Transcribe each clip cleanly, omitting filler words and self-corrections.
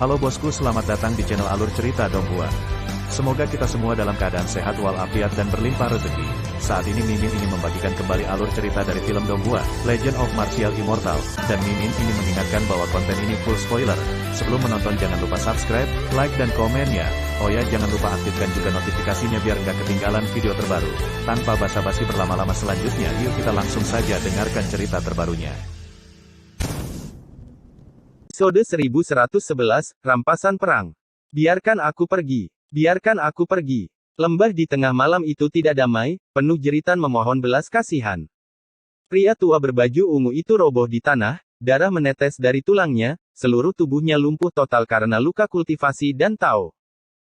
Halo bosku, selamat datang di channel Alur Cerita Donghua. Semoga kita semua dalam keadaan sehat walafiat dan berlimpah rezeki. Saat ini Mimin ingin membagikan kembali alur cerita dari film Donghua, Legend of Martial Immortal, dan Mimin ingin mengingatkan bahwa konten ini full spoiler. Sebelum menonton jangan lupa subscribe, like dan komennya. Oh ya, jangan lupa aktifkan juga notifikasinya biar nggak ketinggalan video terbaru. Tanpa basa-basi berlama-lama selanjutnya, yuk kita langsung saja dengarkan cerita terbarunya. Episode 1111, Rampasan Perang. Biarkan aku pergi. Biarkan aku pergi. Lembah di tengah malam itu tidak damai, penuh jeritan memohon belas kasihan. Pria tua berbaju ungu itu roboh di tanah, darah menetes dari tulangnya, seluruh tubuhnya lumpuh total karena luka kultivasi dan Tao.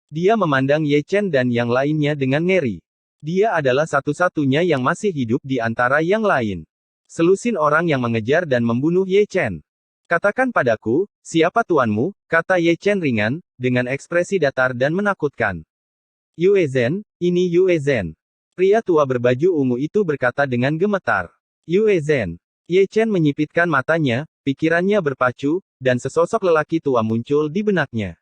Dia memandang Ye Chen dan yang lainnya dengan ngeri. Dia adalah satu-satunya yang masih hidup di antara yang lain. Selusin orang yang mengejar dan membunuh Ye Chen. Katakan padaku, siapa tuanmu, kata Ye Chen ringan, dengan ekspresi datar dan menakutkan. Yue Zhen, ini Yue Zhen. Pria tua berbaju ungu itu berkata dengan gemetar. Yue Zhen. Ye Chen menyipitkan matanya, pikirannya berpacu, dan sesosok lelaki tua muncul di benaknya.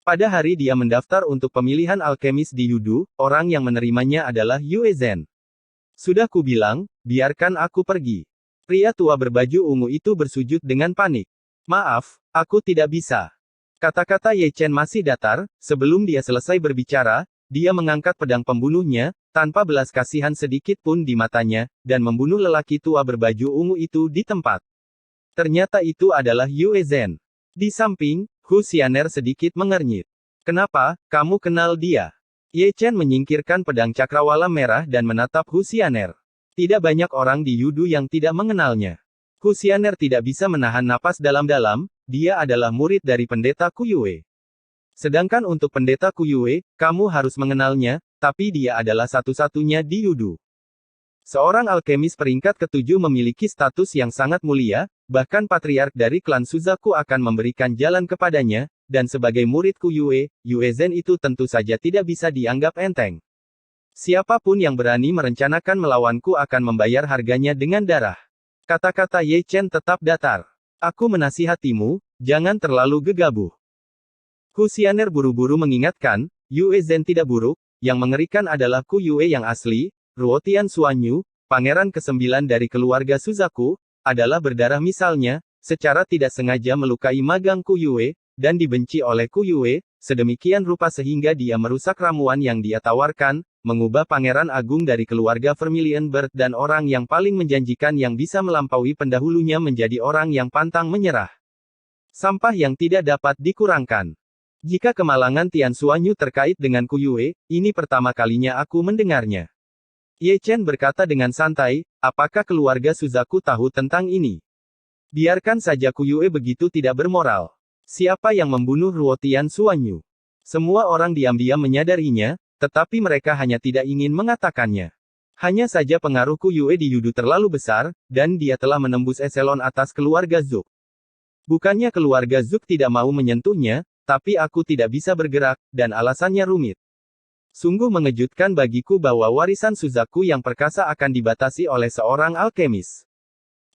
Pada hari dia mendaftar untuk pemilihan alkemis di Yudu, orang yang menerimanya adalah Yue Zhen. Sudah kubilang, biarkan aku pergi. Pria tua berbaju ungu itu bersujud dengan panik. Maaf, aku tidak bisa. Kata-kata Ye Chen masih datar, sebelum dia selesai berbicara, dia mengangkat pedang pembunuhnya, tanpa belas kasihan sedikit pun di matanya, dan membunuh lelaki tua berbaju ungu itu di tempat. Ternyata itu adalah Yue Zhen. Di samping, Hu Xianer sedikit mengernyit. Kenapa, kamu kenal dia? Ye Chen menyingkirkan pedang cakrawala merah dan menatap Hu Xianer. Tidak banyak orang di Yudu yang tidak mengenalnya. Hu Xianer tidak bisa menahan napas dalam-dalam, dia adalah murid dari pendeta Kuyue. Sedangkan untuk pendeta Kuyue, kamu harus mengenalnya, tapi dia adalah satu-satunya di Yudu. Seorang alkemis peringkat ketujuh memiliki status yang sangat mulia, bahkan patriark dari klan Suzaku akan memberikan jalan kepadanya, dan sebagai murid Kuyue, Yue Zhen itu tentu saja tidak bisa dianggap enteng. Siapapun yang berani merencanakan melawanku akan membayar harganya dengan darah. Kata-kata Ye Chen tetap datar. Aku menasihatimu, jangan terlalu gegabah. Hu Xianer buru-buru mengingatkan, Yue Zhen tidak buruk, yang mengerikan adalah Ku Yue yang asli, Ruotian Xuanyu, pangeran ke-9 dari keluarga Suzaku, adalah berdarah misalnya, secara tidak sengaja melukai magang Ku Yue, dan dibenci oleh Ku Yue, sedemikian rupa sehingga dia merusak ramuan yang dia tawarkan, mengubah pangeran agung dari keluarga Vermilion Bird dan orang yang paling menjanjikan yang bisa melampaui pendahulunya menjadi orang yang pantang menyerah. Sampah yang tidak dapat dikurangkan. Jika kemalangan Tian Xuanyu terkait dengan Ku Yue, ini pertama kalinya aku mendengarnya. Ye Chen berkata dengan santai, apakah keluarga Suzaku tahu tentang ini? Biarkan saja Ku Yue begitu tidak bermoral. Siapa yang membunuh Ruotian Xuanyu? Semua orang diam-diam menyadarinya, tetapi mereka hanya tidak ingin mengatakannya. Hanya saja pengaruh Ku Yue di Yudu terlalu besar, dan dia telah menembus eselon atas keluarga Zuk. Bukannya keluarga Zuk tidak mau menyentuhnya, tapi aku tidak bisa bergerak, dan alasannya rumit. Sungguh mengejutkan bagiku bahwa warisan Suzaku yang perkasa akan dibatasi oleh seorang alkemis.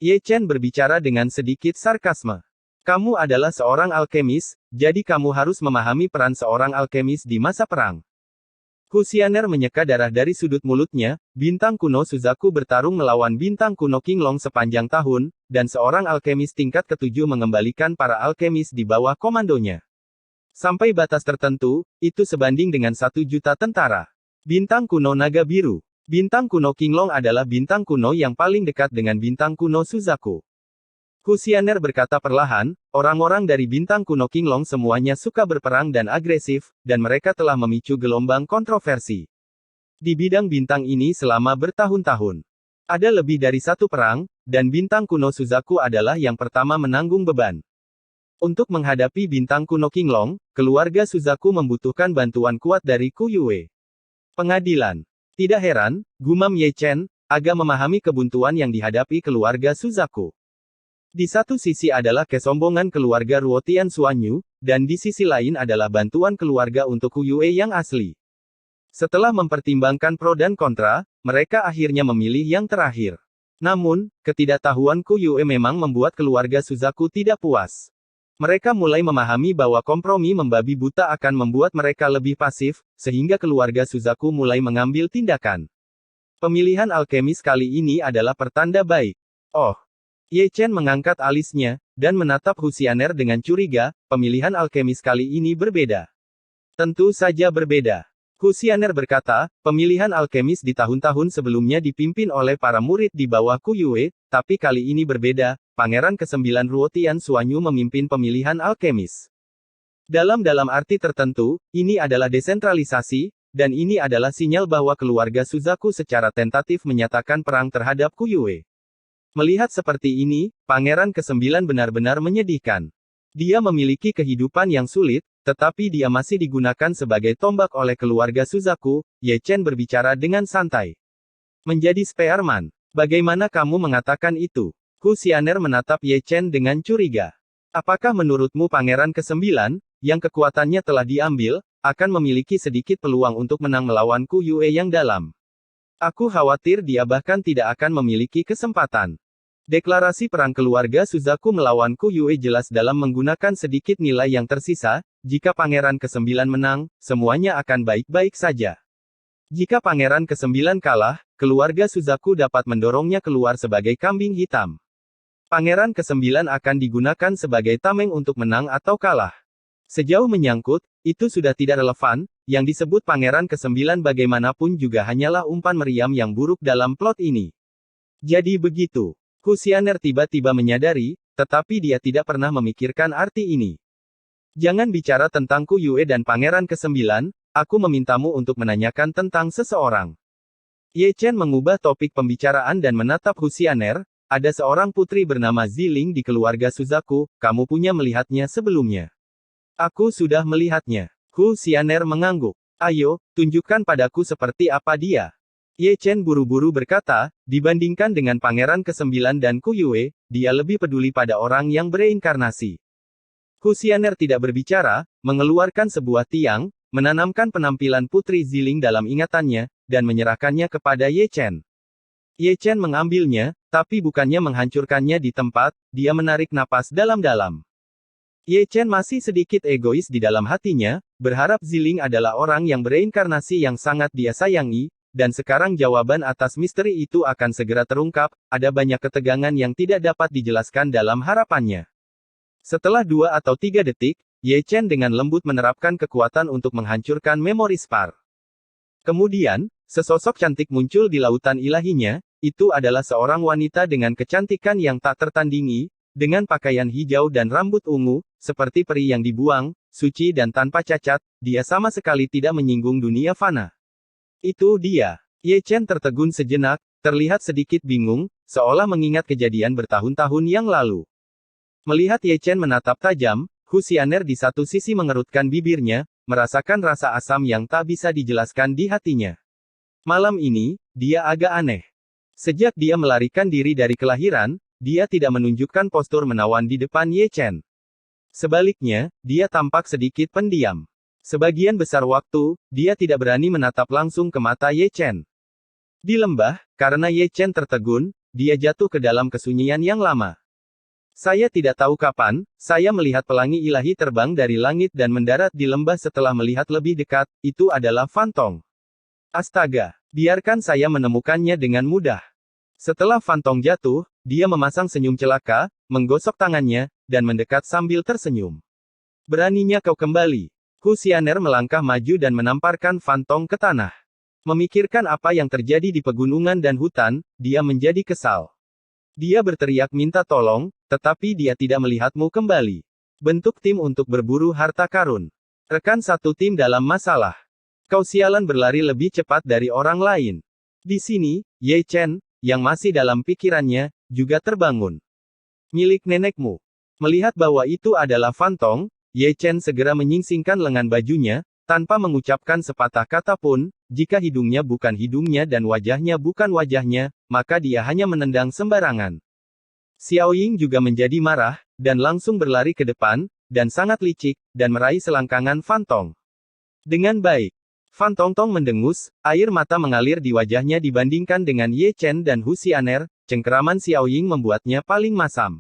Ye Chen berbicara dengan sedikit sarkasme. Kamu adalah seorang alkemis, jadi kamu harus memahami peran seorang alkemis di masa perang. Hu Xianer menyeka darah dari sudut mulutnya, bintang kuno Suzaku bertarung melawan bintang kuno Qinglong sepanjang tahun, dan seorang alkemis tingkat ketujuh mengembalikan para alkemis di bawah komandonya. Sampai batas tertentu, itu sebanding dengan 1 juta tentara. Bintang kuno naga biru. Bintang kuno Qinglong adalah bintang kuno yang paling dekat dengan bintang kuno Suzaku. Hu Xianer berkata perlahan, orang-orang dari bintang kuno Qinglong semuanya suka berperang dan agresif, dan mereka telah memicu gelombang kontroversi di bidang bintang ini selama bertahun-tahun. Ada lebih dari satu perang, dan bintang kuno Suzaku adalah yang pertama menanggung beban. Untuk menghadapi bintang kuno Qinglong, keluarga Suzaku membutuhkan bantuan kuat dari Ku Yue. Pengadilan. Tidak heran, gumam Ye Chen, agak memahami kebuntuan yang dihadapi keluarga Suzaku. Di satu sisi adalah kesombongan keluarga Ruotian Xuanyu, dan di sisi lain adalah bantuan keluarga untuk Ku Yue yang asli. Setelah mempertimbangkan pro dan kontra, mereka akhirnya memilih yang terakhir. Namun, ketidaktahuan Ku Yue memang membuat keluarga Suzaku tidak puas. Mereka mulai memahami bahwa kompromi membabi buta akan membuat mereka lebih pasif, sehingga keluarga Suzaku mulai mengambil tindakan. Pemilihan alkemis kali ini adalah pertanda baik. Oh. Ye Chen mengangkat alisnya, dan menatap Husianer dengan curiga, pemilihan alkemis kali ini berbeda. Tentu saja berbeda. Husianer berkata, pemilihan alkemis di tahun-tahun sebelumnya dipimpin oleh para murid di bawah Ku Yue, tapi kali ini berbeda, Pangeran ke-9 Ruotian Suanyu memimpin pemilihan alkemis. Dalam arti tertentu, ini adalah desentralisasi, dan ini adalah sinyal bahwa keluarga Suzaku secara tentatif menyatakan perang terhadap Ku Yue. Melihat seperti ini, Pangeran ke-9 benar-benar menyedihkan. Dia memiliki kehidupan yang sulit, tetapi dia masih digunakan sebagai tombak oleh keluarga Suzaku. Ye Chen berbicara dengan santai. Menjadi spearman. Bagaimana kamu mengatakan itu? Husianer menatap Ye Chen dengan curiga. Apakah menurutmu Pangeran ke-9, yang kekuatannya telah diambil, akan memiliki sedikit peluang untuk menang melawan Ku Yue yang dalam? Aku khawatir dia bahkan tidak akan memiliki kesempatan. Deklarasi perang keluarga Suzaku melawan Ku Yue jelas dalam menggunakan sedikit nilai yang tersisa. Jika Pangeran ke-9 menang, semuanya akan baik-baik saja. Jika Pangeran ke-9 kalah, keluarga Suzaku dapat mendorongnya keluar sebagai kambing hitam. Pangeran ke-9 akan digunakan sebagai tameng untuk menang atau kalah. Sejauh menyangkut, itu sudah tidak relevan, yang disebut Pangeran ke-9 bagaimanapun juga hanyalah umpan meriam yang buruk dalam plot ini. Jadi begitu. Husianer tiba-tiba menyadari, tetapi dia tidak pernah memikirkan arti ini. Jangan bicara tentang Ku Yue dan Pangeran ke-9, aku memintamu untuk menanyakan tentang seseorang. Ye Chen mengubah topik pembicaraan dan menatap Husianer, ada seorang putri bernama Ziling di keluarga Suzaku, kamu punya melihatnya sebelumnya. Aku sudah melihatnya. Husianer mengangguk. Ayo, tunjukkan padaku seperti apa dia. Ye Chen buru-buru berkata, dibandingkan dengan Pangeran ke-9 dan Ku Yue, dia lebih peduli pada orang yang bereinkarnasi. Husianer tidak berbicara, mengeluarkan sebuah tiang, menanamkan penampilan Putri Ziling dalam ingatannya, dan menyerahkannya kepada Ye Chen. Ye Chen mengambilnya, tapi bukannya menghancurkannya di tempat, dia menarik napas dalam-dalam. Ye Chen masih sedikit egois di dalam hatinya, berharap Ziling adalah orang yang bereinkarnasi yang sangat dia sayangi, dan sekarang jawaban atas misteri itu akan segera terungkap, ada banyak ketegangan yang tidak dapat dijelaskan dalam harapannya. Setelah 2 atau 3 detik, Ye Chen dengan lembut menerapkan kekuatan untuk menghancurkan memori spar. Kemudian, sesosok cantik muncul di lautan ilahinya, itu adalah seorang wanita dengan kecantikan yang tak tertandingi, dengan pakaian hijau dan rambut ungu, seperti peri yang dibuang, suci dan tanpa cacat, dia sama sekali tidak menyinggung dunia fana. Itu dia. Ye Chen tertegun sejenak, terlihat sedikit bingung, seolah mengingat kejadian bertahun-tahun yang lalu. Melihat Ye Chen menatap tajam, Husianer di satu sisi mengerutkan bibirnya, merasakan rasa asam yang tak bisa dijelaskan di hatinya. Malam ini, dia agak aneh. Sejak dia melarikan diri dari kelahiran, dia tidak menunjukkan postur menawan di depan Ye Chen. Sebaliknya, dia tampak sedikit pendiam. Sebagian besar waktu, dia tidak berani menatap langsung ke mata Ye Chen. Di lembah, karena Ye Chen tertegun, dia jatuh ke dalam kesunyian yang lama. Saya tidak tahu kapan, saya melihat pelangi ilahi terbang dari langit dan mendarat di lembah setelah melihat lebih dekat, itu adalah Fantong. Astaga, biarkan saya menemukannya dengan mudah. Setelah Fantong jatuh, dia memasang senyum celaka, menggosok tangannya, dan mendekat sambil tersenyum. Beraninya kau kembali. Husianer melangkah maju dan menamparkan Fantong ke tanah. Memikirkan apa yang terjadi di pegunungan dan hutan, dia menjadi kesal. Dia berteriak minta tolong, tetapi dia tidak melihatmu kembali. Bentuk tim untuk berburu harta karun. Rekan satu tim dalam masalah. Kau sialan berlari lebih cepat dari orang lain. Di sini, Ye Chen, yang masih dalam pikirannya, juga terbangun. Milik nenekmu. Melihat bahwa itu adalah Fantong, Ye Chen segera menyingsingkan lengan bajunya, tanpa mengucapkan sepatah kata pun, jika hidungnya bukan hidungnya dan wajahnya bukan wajahnya, maka dia hanya menendang sembarangan. Xiao Ying juga menjadi marah, dan langsung berlari ke depan, dan sangat licik, dan meraih selangkangan Fantong. Dengan baik. Fantong Tong mendengus, air mata mengalir di wajahnya dibandingkan dengan Ye Chen dan Husianer, cengkeraman Xiao Ying membuatnya paling masam.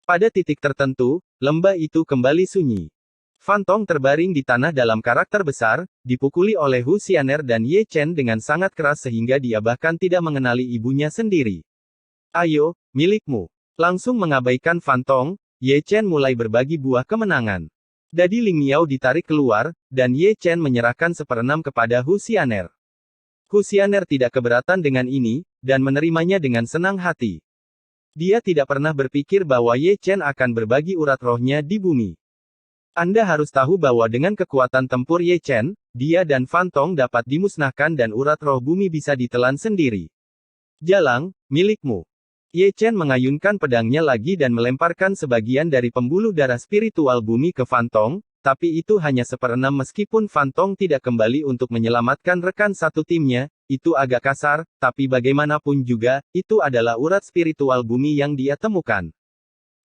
Pada titik tertentu, lembah itu kembali sunyi. Fantong terbaring di tanah dalam karakter besar, dipukuli oleh Hu Xianer dan Ye Chen dengan sangat keras sehingga dia bahkan tidak mengenali ibunya sendiri. Ayo, milikmu. Langsung mengabaikan Fantong, Ye Chen mulai berbagi buah kemenangan. Dadi Ling Miao ditarik keluar, dan Ye Chen menyerahkan seperenam kepada Hu Xianer. Hu Xianer tidak keberatan dengan ini, dan menerimanya dengan senang hati. Dia tidak pernah berpikir bahwa Ye Chen akan berbagi urat rohnya di bumi. Anda harus tahu bahwa dengan kekuatan tempur Ye Chen, dia dan Fantong dapat dimusnahkan dan urat roh bumi bisa ditelan sendiri. Jalang, milikmu. Ye Chen mengayunkan pedangnya lagi dan melemparkan sebagian dari pembuluh darah spiritual bumi ke Fantong, tapi itu hanya seperenam meskipun Fantong tidak kembali untuk menyelamatkan rekan satu timnya, itu agak kasar, tapi bagaimanapun juga, itu adalah urat spiritual bumi yang dia temukan.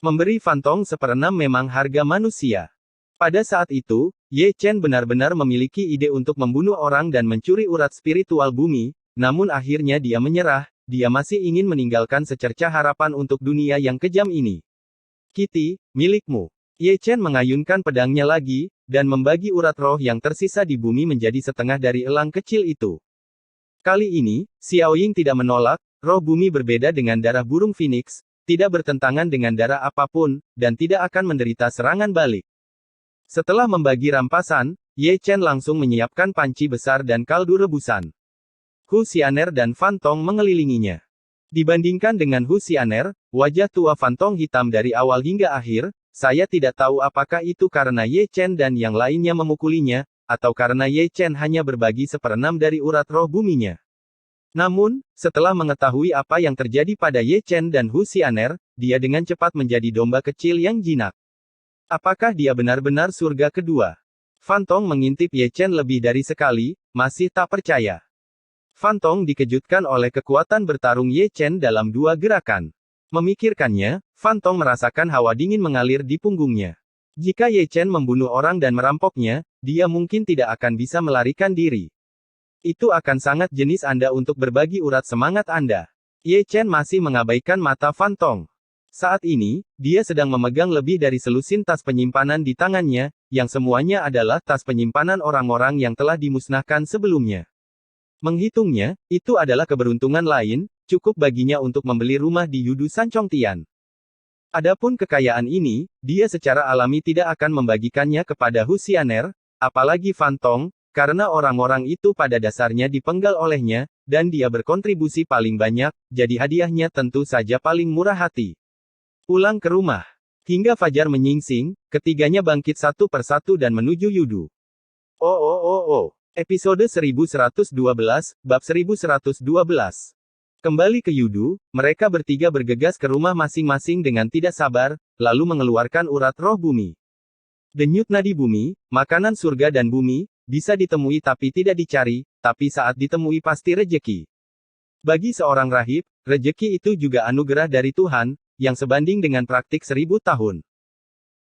Memberi Fantong seperenam memang harga manusia. Pada saat itu, Ye Chen benar-benar memiliki ide untuk membunuh orang dan mencuri urat spiritual bumi, namun akhirnya dia menyerah, dia masih ingin meninggalkan secercah harapan untuk dunia yang kejam ini. Kitty, milikmu. Ye Chen mengayunkan pedangnya lagi, dan membagi urat roh yang tersisa di bumi menjadi setengah dari elang kecil itu. Kali ini, Xiao Ying tidak menolak, roh bumi berbeda dengan darah burung phoenix, tidak bertentangan dengan darah apapun, dan tidak akan menderita serangan balik. Setelah membagi rampasan, Ye Chen langsung menyiapkan panci besar dan kaldu rebusan. Hu Xianer dan Fantong mengelilinginya. Dibandingkan dengan Hu Xianer, wajah tua Fantong hitam dari awal hingga akhir, saya tidak tahu apakah itu karena Ye Chen dan yang lainnya memukulinya, atau karena Ye Chen hanya berbagi seperenam dari urat roh buminya. Namun, setelah mengetahui apa yang terjadi pada Ye Chen dan Hu Xianer, dia dengan cepat menjadi domba kecil yang jinak. Apakah dia benar-benar surga kedua? Fantong mengintip Ye Chen lebih dari sekali, masih tak percaya. Fantong dikejutkan oleh kekuatan bertarung Ye Chen dalam dua gerakan. Memikirkannya, Fantong merasakan hawa dingin mengalir di punggungnya. Jika Ye Chen membunuh orang dan merampoknya, dia mungkin tidak akan bisa melarikan diri. Itu akan sangat jenis Anda untuk berbagi urat semangat Anda. Ye Chen masih mengabaikan mata Fantong. Saat ini, dia sedang memegang lebih dari selusin tas penyimpanan di tangannya, yang semuanya adalah tas penyimpanan orang-orang yang telah dimusnahkan sebelumnya. Menghitungnya, itu adalah keberuntungan lain, cukup baginya untuk membeli rumah di Yudu Sanchongtian. Adapun kekayaan ini, dia secara alami tidak akan membagikannya kepada Hu Xianer, apalagi Fantong, karena orang-orang itu pada dasarnya dipenggal olehnya, dan dia berkontribusi paling banyak, jadi hadiahnya tentu saja paling murah hati. Pulang ke rumah. Hingga fajar menyingsing, ketiganya bangkit satu persatu dan menuju Yudu. Episode 1112, Bab 1112. Kembali ke Yudu, mereka bertiga bergegas ke rumah masing-masing dengan tidak sabar, lalu mengeluarkan urat roh bumi. Denyut nadi bumi, makanan surga dan bumi, bisa ditemui tapi tidak dicari, tapi saat ditemui pasti rejeki. Bagi seorang rahib, rejeki itu juga anugerah dari Tuhan, yang sebanding dengan praktik 1000 tahun.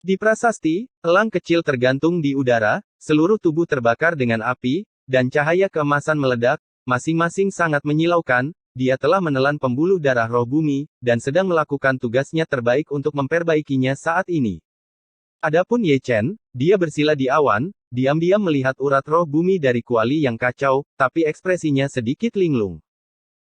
Di prasasti, elang kecil tergantung di udara, seluruh tubuh terbakar dengan api, dan cahaya keemasan meledak, masing-masing sangat menyilaukan, dia telah menelan pembuluh darah roh bumi, dan sedang melakukan tugasnya terbaik untuk memperbaikinya saat ini. Adapun Ye Chen, dia bersila di awan, diam-diam melihat urat roh bumi dari kuali yang kacau, tapi ekspresinya sedikit linglung.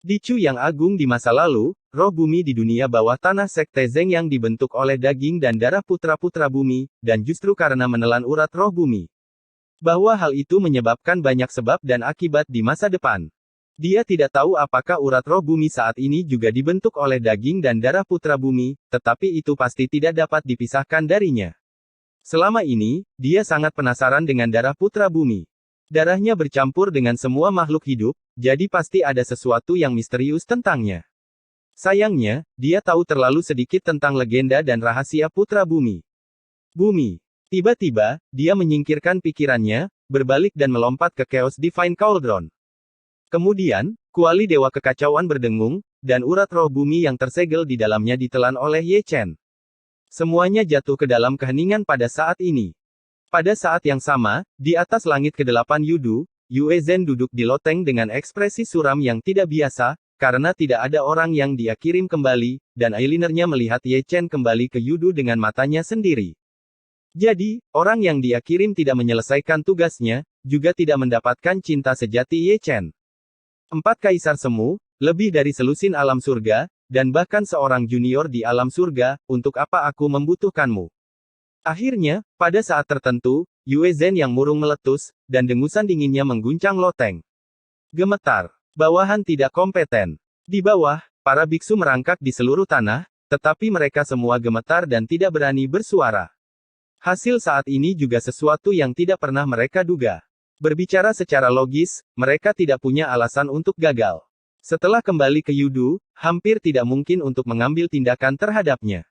Di Chu yang agung di masa lalu, roh bumi di dunia bawah tanah sekte Zeng yang dibentuk oleh daging dan darah putra-putra bumi, dan justru karena menelan urat roh bumi. Bahwa hal itu menyebabkan banyak sebab dan akibat di masa depan. Dia tidak tahu apakah urat roh bumi saat ini juga dibentuk oleh daging dan darah putra bumi, tetapi itu pasti tidak dapat dipisahkan darinya. Selama ini, dia sangat penasaran dengan darah putra bumi. Darahnya bercampur dengan semua makhluk hidup, jadi pasti ada sesuatu yang misterius tentangnya. Sayangnya, dia tahu terlalu sedikit tentang legenda dan rahasia putra bumi. Bumi. Tiba-tiba, dia menyingkirkan pikirannya, berbalik dan melompat ke Chaos Divine Cauldron. Kemudian, kuali dewa kekacauan berdengung, dan urat roh bumi yang tersegel di dalamnya ditelan oleh Ye Chen. Semuanya jatuh ke dalam keheningan pada saat ini. Pada saat yang sama, di atas langit ke-8 Yudu, Yue Zhen duduk di loteng dengan ekspresi suram yang tidak biasa, karena tidak ada orang yang dia kirim kembali, dan eyelinernya melihat Ye Chen kembali ke Yudu dengan matanya sendiri. Jadi, orang yang dia kirim tidak menyelesaikan tugasnya, juga tidak mendapatkan cinta sejati Ye Chen. 4 kaisar semu, lebih dari selusin alam surga, dan bahkan seorang junior di alam surga, untuk apa aku membutuhkanmu? Akhirnya, pada saat tertentu, Yue Zhen yang murung meletus, dan dengusan dinginnya mengguncang loteng. Gemetar. Bawahan tidak kompeten. Di bawah, para biksu merangkak di seluruh tanah, tetapi mereka semua gemetar dan tidak berani bersuara. Hasil saat ini juga sesuatu yang tidak pernah mereka duga. Berbicara secara logis, mereka tidak punya alasan untuk gagal. Setelah kembali ke Yudu, hampir tidak mungkin untuk mengambil tindakan terhadapnya.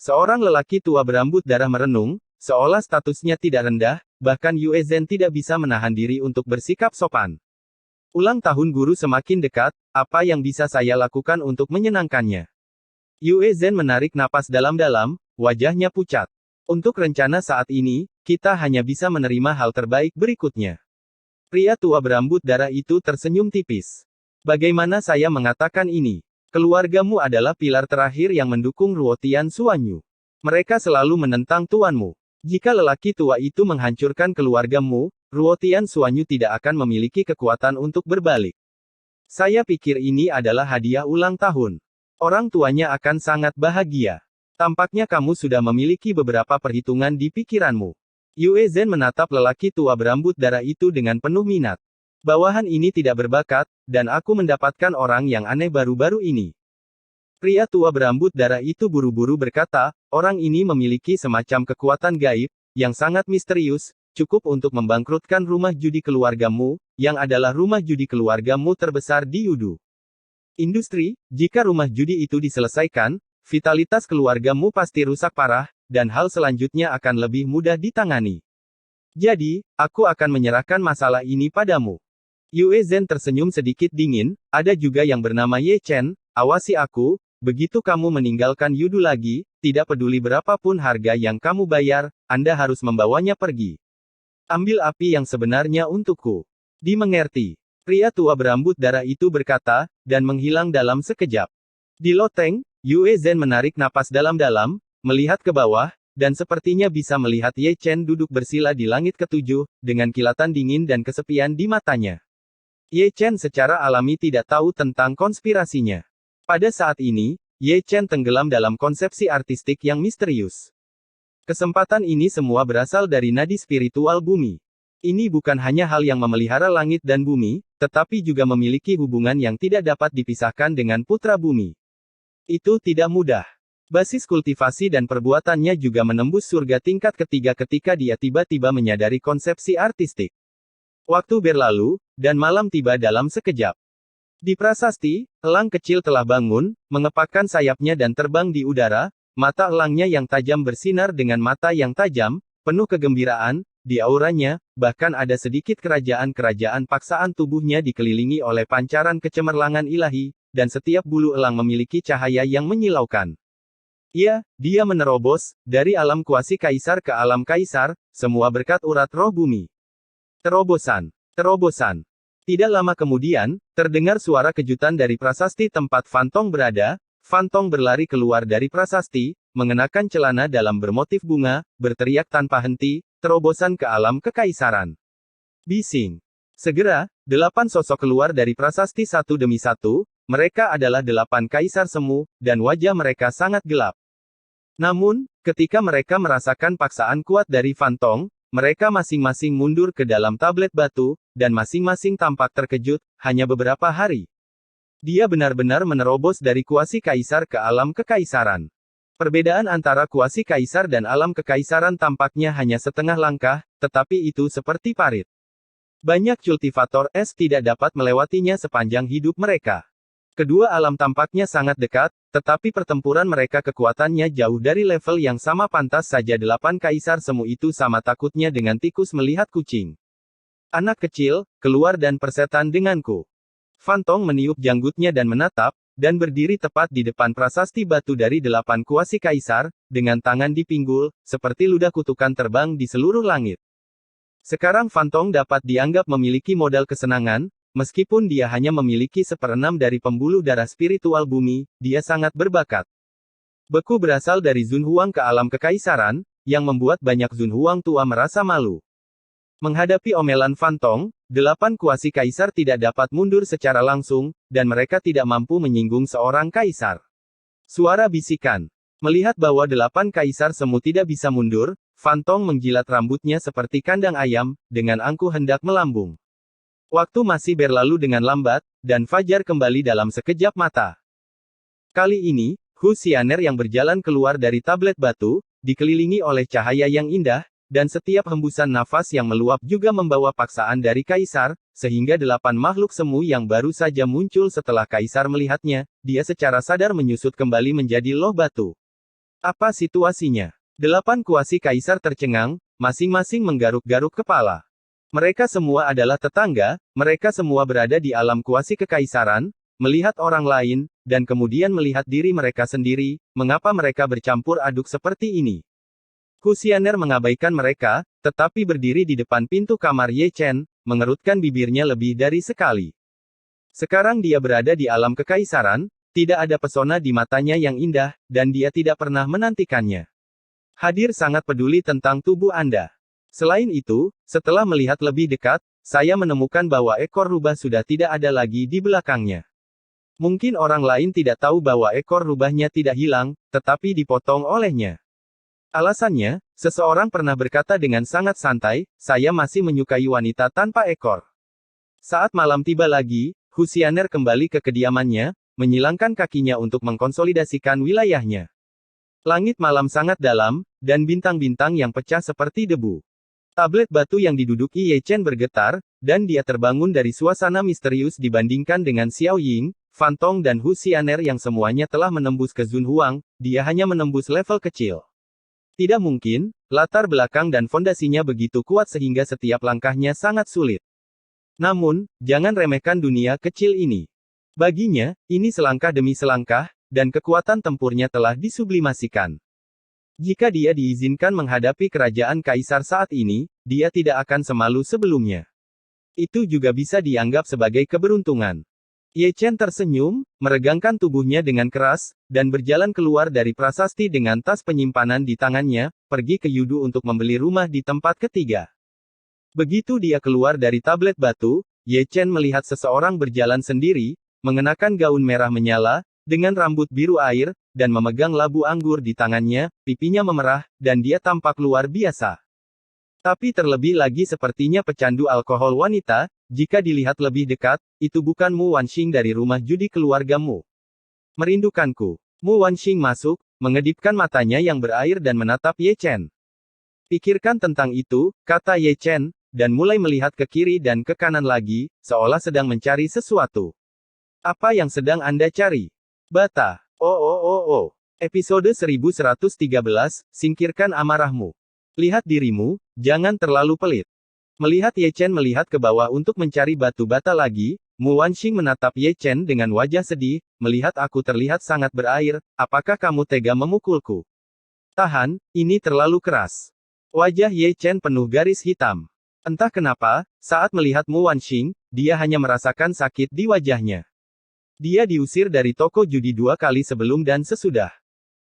Seorang lelaki tua berambut darah merenung, seolah statusnya tidak rendah, bahkan Yue Zhen tidak bisa menahan diri untuk bersikap sopan. Ulang tahun guru semakin dekat, apa yang bisa saya lakukan untuk menyenangkannya? Yue Zhen menarik napas dalam-dalam, wajahnya pucat. Untuk rencana saat ini, kita hanya bisa menerima hal terbaik berikutnya. Pria tua berambut darah itu tersenyum tipis. Bagaimana saya mengatakan ini? Keluargamu adalah pilar terakhir yang mendukung Ruotian Xuanyu. Mereka selalu menentang tuanmu. Jika lelaki tua itu menghancurkan keluargamu, Ruotian Xuanyu tidak akan memiliki kekuatan untuk berbalik. Saya pikir ini adalah hadiah ulang tahun. Orang tuanya akan sangat bahagia. Tampaknya kamu sudah memiliki beberapa perhitungan di pikiranmu. Yue Zhen menatap lelaki tua berambut darah itu dengan penuh minat. Bawahan ini tidak berbakat, dan aku mendapatkan orang yang aneh baru-baru ini. Pria tua berambut darah itu buru-buru berkata, orang ini memiliki semacam kekuatan gaib, yang sangat misterius, cukup untuk membangkrutkan rumah judi keluargamu, yang adalah rumah judi keluargamu terbesar di Yudu. Industri, jika rumah judi itu diselesaikan, vitalitas keluargamu pasti rusak parah, dan hal selanjutnya akan lebih mudah ditangani. Jadi, aku akan menyerahkan masalah ini padamu. Yue Zhen tersenyum sedikit dingin, ada juga yang bernama Ye Chen, awasi aku, begitu kamu meninggalkan Yudu lagi, tidak peduli berapapun harga yang kamu bayar, Anda harus membawanya pergi. Ambil api yang sebenarnya untukku. Dimengerti. Pria tua berambut darah itu berkata, dan menghilang dalam sekejap. Di loteng, Yue Zhen menarik napas dalam-dalam, melihat ke bawah, dan sepertinya bisa melihat Ye Chen duduk bersila di langit ketujuh, dengan kilatan dingin dan kesepian di matanya. Ye Chen secara alami tidak tahu tentang konspirasinya. Pada saat ini, Ye Chen tenggelam dalam konsepsi artistik yang misterius. Kesempatan ini semua berasal dari nadi spiritual bumi. Ini bukan hanya hal yang memelihara langit dan bumi, tetapi juga memiliki hubungan yang tidak dapat dipisahkan dengan putra bumi. Itu tidak mudah. Basis kultivasi dan perbuatannya juga menembus surga tingkat ketiga ketika dia tiba-tiba menyadari konsepsi artistik. Waktu berlalu, dan malam tiba dalam sekejap. Di prasasti, elang kecil telah bangun, mengepakkan sayapnya dan terbang di udara, mata elangnya yang tajam bersinar dengan mata yang tajam, penuh kegembiraan, di auranya, bahkan ada sedikit kerajaan-kerajaan paksaan tubuhnya dikelilingi oleh pancaran kecemerlangan ilahi, dan setiap bulu elang memiliki cahaya yang menyilaukan. Ya, dia menerobos, dari alam kuasi kaisar ke alam kaisar, semua berkat urat roh bumi. Terobosan. Terobosan. Tidak lama kemudian, terdengar suara kejutan dari prasasti tempat Fantong berada. Fantong berlari keluar dari prasasti, mengenakan celana dalam bermotif bunga, berteriak tanpa henti, terobosan ke alam kekaisaran. Bising. Segera, 8 sosok keluar dari prasasti satu demi satu, mereka adalah 8 kaisar semu, dan wajah mereka sangat gelap. Namun, ketika mereka merasakan paksaan kuat dari Fantong, mereka masing-masing mundur ke dalam tablet batu, dan masing-masing tampak terkejut, hanya beberapa hari. Dia benar-benar menerobos dari kuasi kaisar ke alam kekaisaran. Perbedaan antara kuasi kaisar dan alam kekaisaran tampaknya hanya setengah langkah, tetapi itu seperti parit. Banyak cultivator es tidak dapat melewatinya sepanjang hidup mereka. Kedua alam tampaknya sangat dekat, tetapi pertempuran mereka kekuatannya jauh dari level yang sama. Pantas saja 8 kaisar semu itu sama takutnya dengan tikus melihat kucing. Anak kecil, keluar dan persetan denganku. Fantong meniup janggutnya dan menatap, dan berdiri tepat di depan prasasti batu dari 8 kuasi kaisar, dengan tangan di pinggul, seperti ludah kutukan terbang di seluruh langit. Sekarang Fantong dapat dianggap memiliki modal kesenangan, meskipun dia hanya memiliki 1/6 dari pembuluh darah spiritual bumi, dia sangat berbakat. Beku berasal dari Zunhuang ke alam kekaisaran, yang membuat banyak Zunhuang tua merasa malu. Menghadapi omelan Fantong, 8 kuasi kaisar tidak dapat mundur secara langsung, dan mereka tidak mampu menyinggung seorang kaisar. Suara bisikan. Melihat bahwa 8 kaisar semu tidak bisa mundur, Fantong menjilat rambutnya seperti kandang ayam, dengan angkuh hendak melambung. Waktu masih berlalu dengan lambat, dan fajar kembali dalam sekejap mata. Kali ini, Hu Xianer yang berjalan keluar dari tablet batu, dikelilingi oleh cahaya yang indah, dan setiap hembusan nafas yang meluap juga membawa paksaan dari kaisar, sehingga 8 makhluk semu yang baru saja muncul setelah kaisar melihatnya, dia secara sadar menyusut kembali menjadi loh batu. Apa situasinya? 8 kuasi kaisar tercengang, masing-masing menggaruk-garuk kepala. Mereka semua adalah tetangga, mereka semua berada di alam kuasi kekaisaran, melihat orang lain, dan kemudian melihat diri mereka sendiri, mengapa mereka bercampur aduk seperti ini? Hu Xianer mengabaikan mereka, tetapi berdiri di depan pintu kamar Ye Chen, mengerutkan bibirnya lebih dari sekali. Sekarang dia berada di alam kekaisaran, tidak ada pesona di matanya yang indah, dan dia tidak pernah menantikannya. Hadir sangat peduli tentang tubuh Anda. Selain itu, setelah melihat lebih dekat, saya menemukan bahwa ekor rubah sudah tidak ada lagi di belakangnya. Mungkin orang lain tidak tahu bahwa ekor rubahnya tidak hilang, tetapi dipotong olehnya. Alasannya, seseorang pernah berkata dengan sangat santai, saya masih menyukai wanita tanpa ekor. Saat malam tiba lagi, Hu Xianer kembali ke kediamannya, menyilangkan kakinya untuk mengkonsolidasikan wilayahnya. Langit malam sangat dalam, dan bintang-bintang yang pecah seperti debu. Tablet batu yang diduduki Ye Chen bergetar, dan dia terbangun dari suasana misterius dibandingkan dengan Xiao Ying, Fantong dan Hu Xianer yang semuanya telah menembus ke Zunhuang, dia hanya menembus level kecil. Tidak mungkin, latar belakang dan fondasinya begitu kuat sehingga setiap langkahnya sangat sulit. Namun, jangan remehkan dunia kecil ini. Baginya, ini selangkah demi selangkah, dan kekuatan tempurnya telah disublimasikan. Jika dia diizinkan menghadapi kerajaan kaisar saat ini, dia tidak akan semalu sebelumnya. Itu juga bisa dianggap sebagai keberuntungan. Ye Chen tersenyum, meregangkan tubuhnya dengan keras, dan berjalan keluar dari prasasti dengan tas penyimpanan di tangannya, pergi ke Yudu untuk membeli rumah di tempat ketiga. Begitu dia keluar dari tablet batu, Ye Chen melihat seseorang berjalan sendiri, mengenakan gaun merah menyala, dengan rambut biru air, dan memegang labu anggur di tangannya, pipinya memerah, dan dia tampak luar biasa. Tapi terlebih lagi sepertinya pecandu alkohol wanita, jika dilihat lebih dekat, itu bukan Mu Wanxing dari rumah judi keluargamu. Merindukanku. Mu Wanxing masuk, mengedipkan matanya yang berair dan menatap Ye Chen. Pikirkan tentang itu, kata Ye Chen, dan mulai melihat ke kiri dan ke kanan lagi, seolah sedang mencari sesuatu. Apa yang sedang Anda cari? Bata. Oh. Episode 1113, singkirkan amarahmu. Lihat dirimu, jangan terlalu pelit. Melihat Ye Chen melihat ke bawah untuk mencari batu bata lagi, Mu Wanxing menatap Ye Chen dengan wajah sedih, melihat aku terlihat sangat berair, apakah kamu tega memukulku? Tahan, ini terlalu keras. Wajah Ye Chen penuh garis hitam. Entah kenapa, saat melihat Mu Wanxing, dia hanya merasakan sakit di wajahnya. Dia diusir dari toko judi 2 kali sebelum dan sesudah.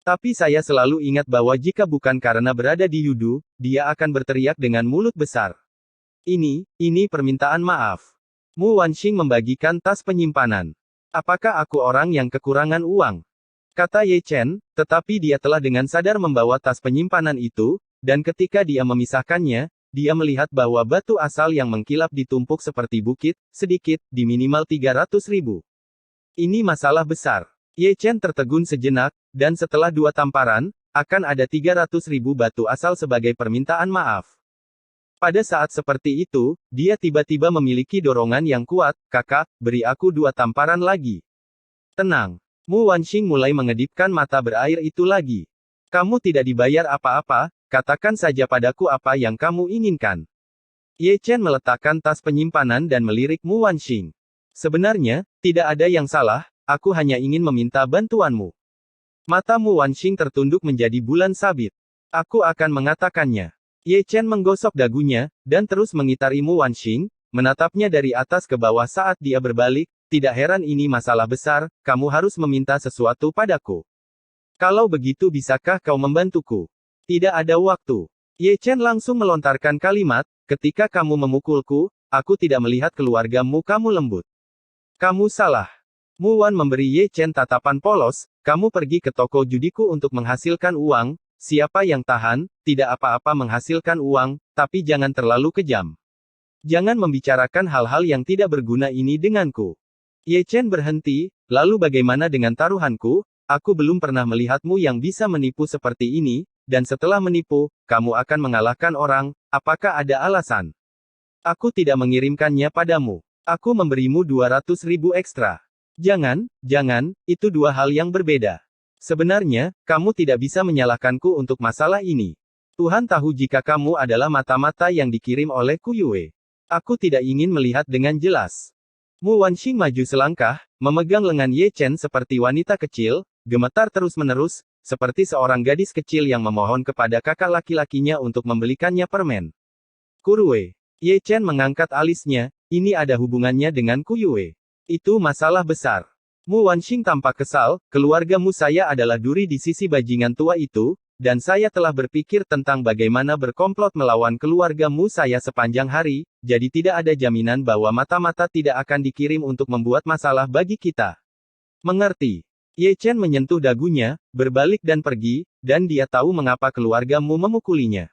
Tapi saya selalu ingat bahwa jika bukan karena berada di Yudu, dia akan berteriak dengan mulut besar. Ini permintaan maaf. Mu Wanxing membagikan tas penyimpanan. Apakah aku orang yang kekurangan uang? Kata Ye Chen, tetapi dia telah dengan sadar membawa tas penyimpanan itu, dan ketika dia memisahkannya, dia melihat bahwa batu asal yang mengkilap ditumpuk seperti bukit, sedikit, di minimal 300.000. Ini masalah besar. Ye Chen tertegun sejenak, dan setelah 2 tamparan, akan ada 300.000 batu asal sebagai permintaan maaf. Pada saat seperti itu, dia tiba-tiba memiliki dorongan yang kuat, kakak, beri aku 2 tamparan lagi. Tenang. Mu Wanxing mulai mengedipkan mata berair itu lagi. Kamu tidak dibayar apa-apa, katakan saja padaku apa yang kamu inginkan. Ye Chen meletakkan tas penyimpanan dan melirik Mu Wanxing. Sebenarnya, tidak ada yang salah, aku hanya ingin meminta bantuanmu. Mata Mu Wanxing tertunduk menjadi bulan sabit. Aku akan mengatakannya. Ye Chen menggosok dagunya, dan terus mengitari Mu Wanxing, menatapnya dari atas ke bawah saat dia berbalik. Tidak heran ini masalah besar, kamu harus meminta sesuatu padaku. Kalau begitu bisakah kau membantuku? Tidak ada waktu. Ye Chen langsung melontarkan kalimat, ketika kamu memukulku, aku tidak melihat keluargamu kamu lembut. Kamu salah. Mu Wan memberi Ye Chen tatapan polos, kamu pergi ke toko judiku untuk menghasilkan uang, siapa yang tahan, tidak apa-apa menghasilkan uang, tapi jangan terlalu kejam. Jangan membicarakan hal-hal yang tidak berguna ini denganku. Ye Chen berhenti, lalu bagaimana dengan taruhanku? Aku belum pernah melihatmu yang bisa menipu seperti ini, dan setelah menipu, kamu akan mengalahkan orang, apakah ada alasan? Aku tidak mengirimkannya padamu. Aku memberimu 200.000 ekstra. Jangan, itu dua hal yang berbeda. Sebenarnya, kamu tidak bisa menyalahkanku untuk masalah ini. Tuhan tahu jika kamu adalah mata-mata yang dikirim oleh Ku Yue. Aku tidak ingin melihat dengan jelas. Mu Wanxing maju selangkah, memegang lengan Ye Chen seperti wanita kecil, gemetar terus-menerus, seperti seorang gadis kecil yang memohon kepada kakak laki-lakinya untuk membelikannya permen. Kurue. Ye Chen mengangkat alisnya, ini ada hubungannya dengan Ku Yue. Itu masalah besar. Mu Wanxing tampak kesal, keluargamu saya adalah duri di sisi bajingan tua itu, dan saya telah berpikir tentang bagaimana berkomplot melawan keluargamu saya sepanjang hari, jadi tidak ada jaminan bahwa mata-mata tidak akan dikirim untuk membuat masalah bagi kita. Mengerti? Ye Chen menyentuh dagunya, berbalik dan pergi, dan dia tahu mengapa keluargamu memukulinya.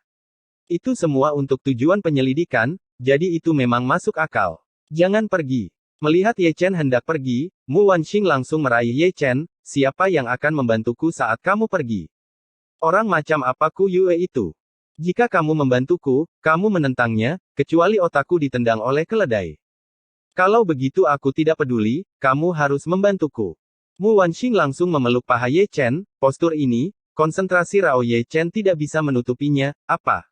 Itu semua untuk tujuan penyelidikan, jadi itu memang masuk akal. Jangan pergi. Melihat Ye Chen hendak pergi, Mu Wanxing langsung meraih Ye Chen, siapa yang akan membantuku saat kamu pergi? Orang macam apa Ku Yue itu? Jika kamu membantuku, kamu menentangnya, kecuali otakku ditendang oleh keledai. Kalau begitu aku tidak peduli, kamu harus membantuku. Mu Wanxing langsung memeluk paha Ye Chen, postur ini, konsentrasi Rao Ye Chen tidak bisa menutupinya, apa?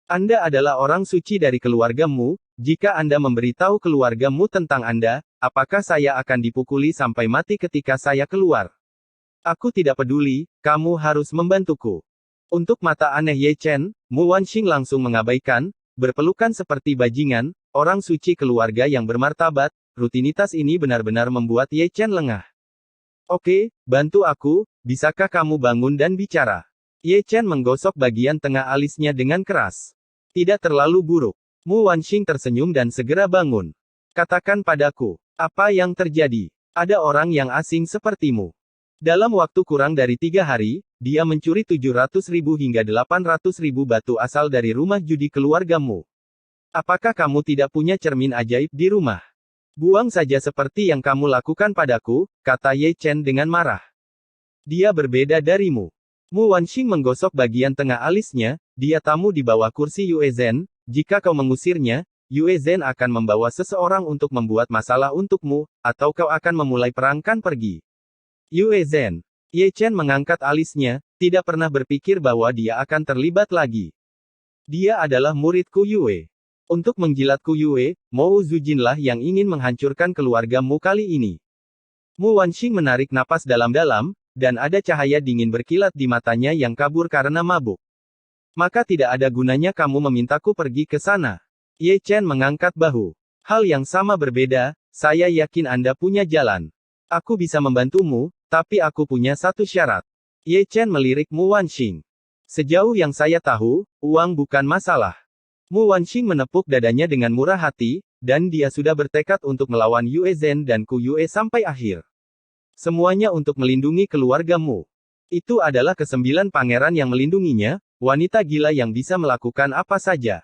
Anda adalah orang suci dari keluargamu, jika Anda memberitahu keluargamu tentang Anda, apakah saya akan dipukuli sampai mati ketika saya keluar? Aku tidak peduli, kamu harus membantuku. Untuk mata aneh Ye Chen, Mu Wanxing langsung mengabaikan, berpelukan seperti bajingan, orang suci keluarga yang bermartabat, rutinitas ini benar-benar membuat Ye Chen lengah. Oke, bantu aku, bisakah kamu bangun dan bicara? Ye Chen menggosok bagian tengah alisnya dengan keras. Tidak terlalu buruk. Mu Wanxing tersenyum dan segera bangun. Katakan padaku, apa yang terjadi? Ada orang yang asing sepertimu. Dalam waktu kurang dari 3 hari, dia mencuri 700.000 hingga 800.000 batu asal dari rumah judi keluargamu. Apakah kamu tidak punya cermin ajaib di rumah? Buang saja seperti yang kamu lakukan padaku, kata Ye Chen dengan marah. Dia berbeda darimu. Mu Wanxing menggosok bagian tengah alisnya, dia tamu di bawah kursi Yue Zhen, jika kau mengusirnya, Yue Zhen akan membawa seseorang untuk membuat masalah untukmu, atau kau akan memulai perang kan pergi. Yue Zhen. Ye Chen mengangkat alisnya, tidak pernah berpikir bahwa dia akan terlibat lagi. Dia adalah murid Ku Yue. Untuk menjilat Ku Yue, Mou Zujinlah yang ingin menghancurkan keluargamu kali ini. Mu Wanxing menarik napas dalam-dalam, dan ada cahaya dingin berkilat di matanya yang kabur karena mabuk. Maka tidak ada gunanya kamu memintaku pergi ke sana. Ye Chen mengangkat bahu. Hal yang sama berbeda, saya yakin Anda punya jalan. Aku bisa membantumu, tapi aku punya satu syarat. Ye Chen melirik Mu Wanxing. Sejauh yang saya tahu, uang bukan masalah. Mu Wanxing menepuk dadanya dengan murah hati, dan dia sudah bertekad untuk melawan Yue Zhen dan Ku Yue sampai akhir. Semuanya untuk melindungi keluargamu. Itu adalah ke-9 pangeran yang melindunginya, wanita gila yang bisa melakukan apa saja.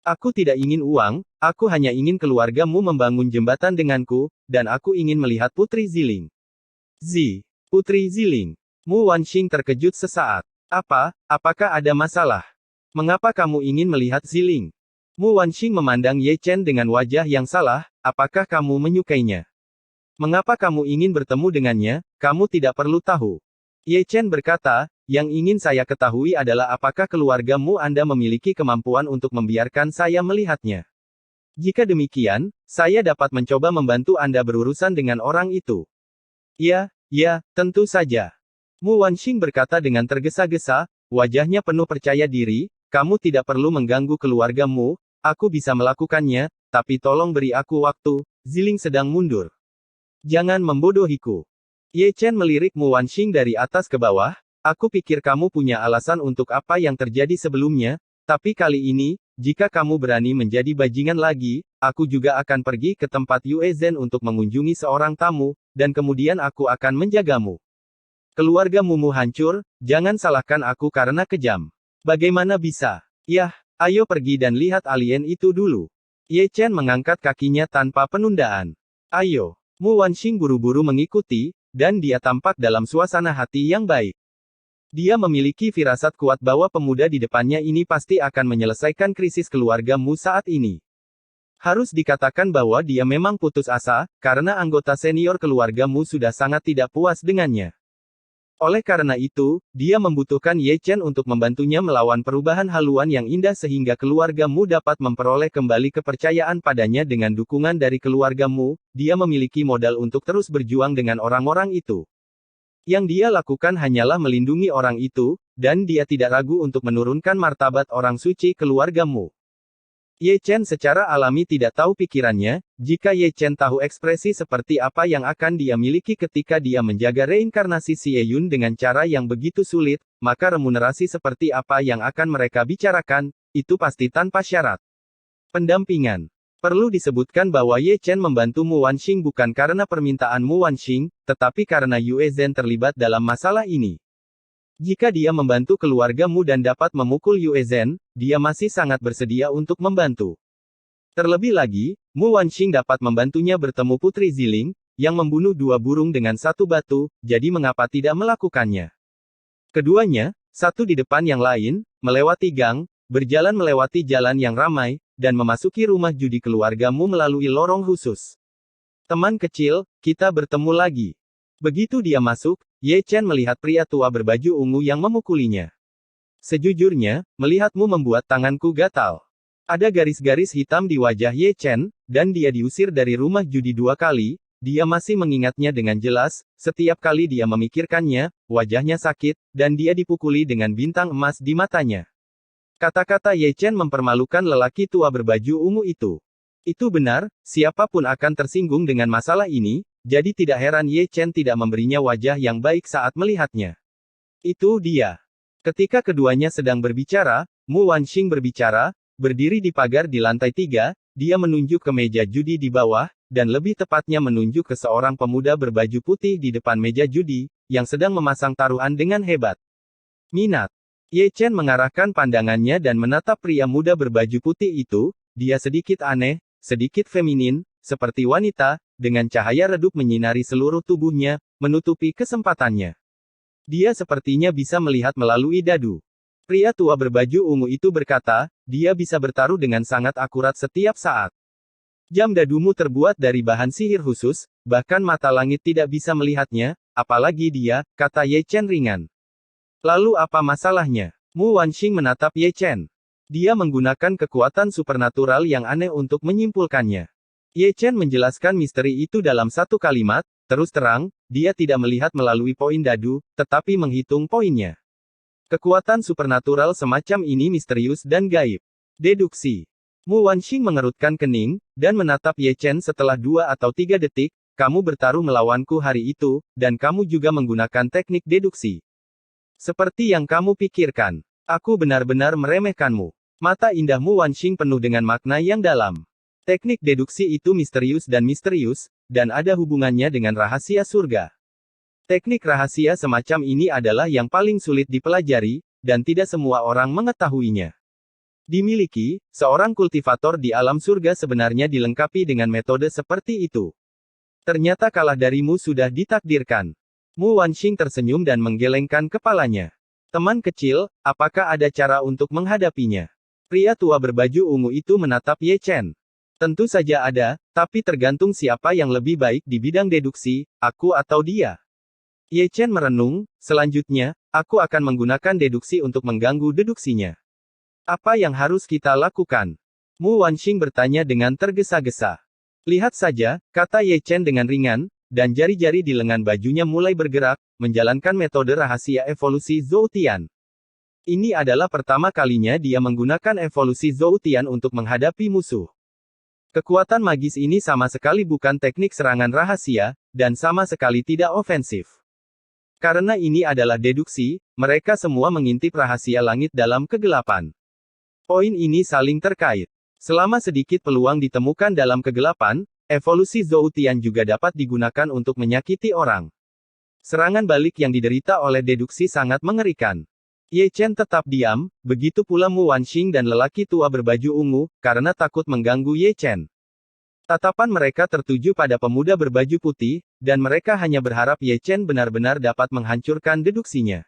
Aku tidak ingin uang, aku hanya ingin keluargamu membangun jembatan denganku, dan aku ingin melihat Putri Ziling. Putri Ziling. Mu Wanxing terkejut sesaat. Apakah ada masalah? Mengapa kamu ingin melihat Ziling? Mu Wanxing memandang Ye Chen dengan wajah yang salah, apakah kamu menyukainya? Mengapa kamu ingin bertemu dengannya, kamu tidak perlu tahu. Ye Chen berkata, yang ingin saya ketahui adalah apakah keluargamu Anda memiliki kemampuan untuk membiarkan saya melihatnya. Jika demikian, saya dapat mencoba membantu Anda berurusan dengan orang itu. Ya, tentu saja. Mu Wanxing berkata dengan tergesa-gesa, wajahnya penuh percaya diri, kamu tidak perlu mengganggu keluargamu, Aku bisa melakukannya, tapi tolong beri aku waktu, Ziling sedang mundur. Jangan membodohiku. Ye Chen melirik Mu Wanxing dari atas ke bawah, aku pikir kamu punya alasan untuk apa yang terjadi sebelumnya, tapi kali ini, jika kamu berani menjadi bajingan lagi, aku juga akan pergi ke tempat Yue Zhen untuk mengunjungi seorang tamu, dan kemudian aku akan menjagamu. Keluarga Mumu hancur, jangan salahkan aku karena kejam. Bagaimana bisa? Yah, ayo pergi dan lihat alien itu dulu. Ye Chen mengangkat kakinya tanpa penundaan. Ayo. Mu Wanxing buru-buru mengikuti, dan dia tampak dalam suasana hati yang baik. Dia memiliki firasat kuat bahwa pemuda di depannya ini pasti akan menyelesaikan krisis keluarga Mu saat ini. Harus dikatakan bahwa dia memang putus asa, karena anggota senior keluarga Mu sudah sangat tidak puas dengannya. Oleh karena itu, dia membutuhkan Ye Chen untuk membantunya melawan perubahan haluan yang indah sehingga keluarga Mu dapat memperoleh kembali kepercayaan padanya dengan dukungan dari keluarga Mu, dia memiliki modal untuk terus berjuang dengan orang-orang itu. Yang dia lakukan hanyalah melindungi orang itu, dan dia tidak ragu untuk menurunkan martabat orang suci keluarga Mu. Ye Chen secara alami tidak tahu pikirannya, jika Ye Chen tahu ekspresi seperti apa yang akan dia miliki ketika dia menjaga reinkarnasi Xie Yun dengan cara yang begitu sulit, maka remunerasi seperti apa yang akan mereka bicarakan, itu pasti tanpa syarat. Pendampingan. Perlu disebutkan bahwa Ye Chen membantu Mu Wanxing bukan karena permintaan Mu Wanxing, tetapi karena Yue Zhen terlibat dalam masalah ini. Jika dia membantu keluarga Mu dan dapat memukul Yue Zhen, dia masih sangat bersedia untuk membantu. Terlebih lagi, Mu Wanxing dapat membantunya bertemu Putri Ziling, yang membunuh 2 burung dengan 1 batu, jadi mengapa tidak melakukannya? Keduanya, satu di depan yang lain, melewati gang, berjalan melewati jalan yang ramai, dan memasuki rumah judi keluarga Mu melalui lorong khusus. Teman kecil, kita bertemu lagi. Begitu dia masuk, Ye Chen melihat pria tua berbaju ungu yang memukulinya. Sejujurnya, melihatmu membuat tanganku gatal. Ada garis-garis hitam di wajah Ye Chen, dan dia diusir dari rumah judi 2 kali, dia masih mengingatnya dengan jelas, setiap kali dia memikirkannya, wajahnya sakit, dan dia dipukuli dengan bintang emas di matanya. Kata-kata Ye Chen mempermalukan lelaki tua berbaju ungu itu. Itu benar, siapapun akan tersinggung dengan masalah ini, jadi tidak heran Ye Chen tidak memberinya wajah yang baik saat melihatnya. Itu dia. Ketika keduanya sedang berbicara, Mu Wanxing berbicara, berdiri di pagar di lantai 3, dia menunjuk ke meja judi di bawah, dan lebih tepatnya menunjuk ke seorang pemuda berbaju putih di depan meja judi, yang sedang memasang taruhan dengan hebat. Minat. Ye Chen mengarahkan pandangannya dan menatap pria muda berbaju putih itu, dia sedikit aneh, sedikit feminin, seperti wanita, dengan cahaya redup menyinari seluruh tubuhnya, menutupi kesempatannya. Dia sepertinya bisa melihat melalui dadu. Pria tua berbaju ungu itu berkata, dia bisa bertaruh dengan sangat akurat setiap saat. Jam dadumu terbuat dari bahan sihir khusus, bahkan mata langit tidak bisa melihatnya, apalagi dia, kata Ye Chen ringan. Lalu apa masalahnya? Mu Wanxing menatap Ye Chen. Dia menggunakan kekuatan supernatural yang aneh untuk menyimpulkannya. Ye Chen menjelaskan misteri itu dalam 1 kalimat, terus terang, dia tidak melihat melalui poin dadu, tetapi menghitung poinnya. Kekuatan supernatural semacam ini misterius dan gaib. Deduksi. Mu Wanxing mengerutkan kening, dan menatap Ye Chen setelah 2 atau 3 detik, kamu bertaruh melawanku hari itu, dan kamu juga menggunakan teknik deduksi. Seperti yang kamu pikirkan. Aku benar-benar meremehkanmu. Mata indah Mu Wanxing penuh dengan makna yang dalam. Teknik deduksi itu misterius, dan ada hubungannya dengan rahasia surga. Teknik rahasia semacam ini adalah yang paling sulit dipelajari, dan tidak semua orang mengetahuinya. Dimiliki, seorang kultivator di alam surga sebenarnya dilengkapi dengan metode seperti itu. Ternyata kalah darimu sudah ditakdirkan. Mu Wanxing tersenyum dan menggelengkan kepalanya. Teman kecil, apakah ada cara untuk menghadapinya? Pria tua berbaju ungu itu menatap Ye Chen. Tentu saja ada, tapi tergantung siapa yang lebih baik di bidang deduksi, aku atau dia. Ye Chen merenung, selanjutnya, aku akan menggunakan deduksi untuk mengganggu deduksinya. Apa yang harus kita lakukan? Mu Wanxing bertanya dengan tergesa-gesa. Lihat saja, kata Ye Chen dengan ringan, dan jari-jari di lengan bajunya mulai bergerak, menjalankan metode rahasia evolusi Zhou Tian. Ini adalah pertama kalinya dia menggunakan evolusi Zoutian untuk menghadapi musuh. Kekuatan magis ini sama sekali bukan teknik serangan rahasia, dan sama sekali tidak ofensif. Karena ini adalah deduksi, mereka semua mengintip rahasia langit dalam kegelapan. Poin ini saling terkait. Selama sedikit peluang ditemukan dalam kegelapan, evolusi Zoutian juga dapat digunakan untuk menyakiti orang. Serangan balik yang diderita oleh deduksi sangat mengerikan. Ye Chen tetap diam, begitu pula Mu Wanxing dan lelaki tua berbaju ungu, karena takut mengganggu Ye Chen. Tatapan mereka tertuju pada pemuda berbaju putih, dan mereka hanya berharap Ye Chen benar-benar dapat menghancurkan deduksinya.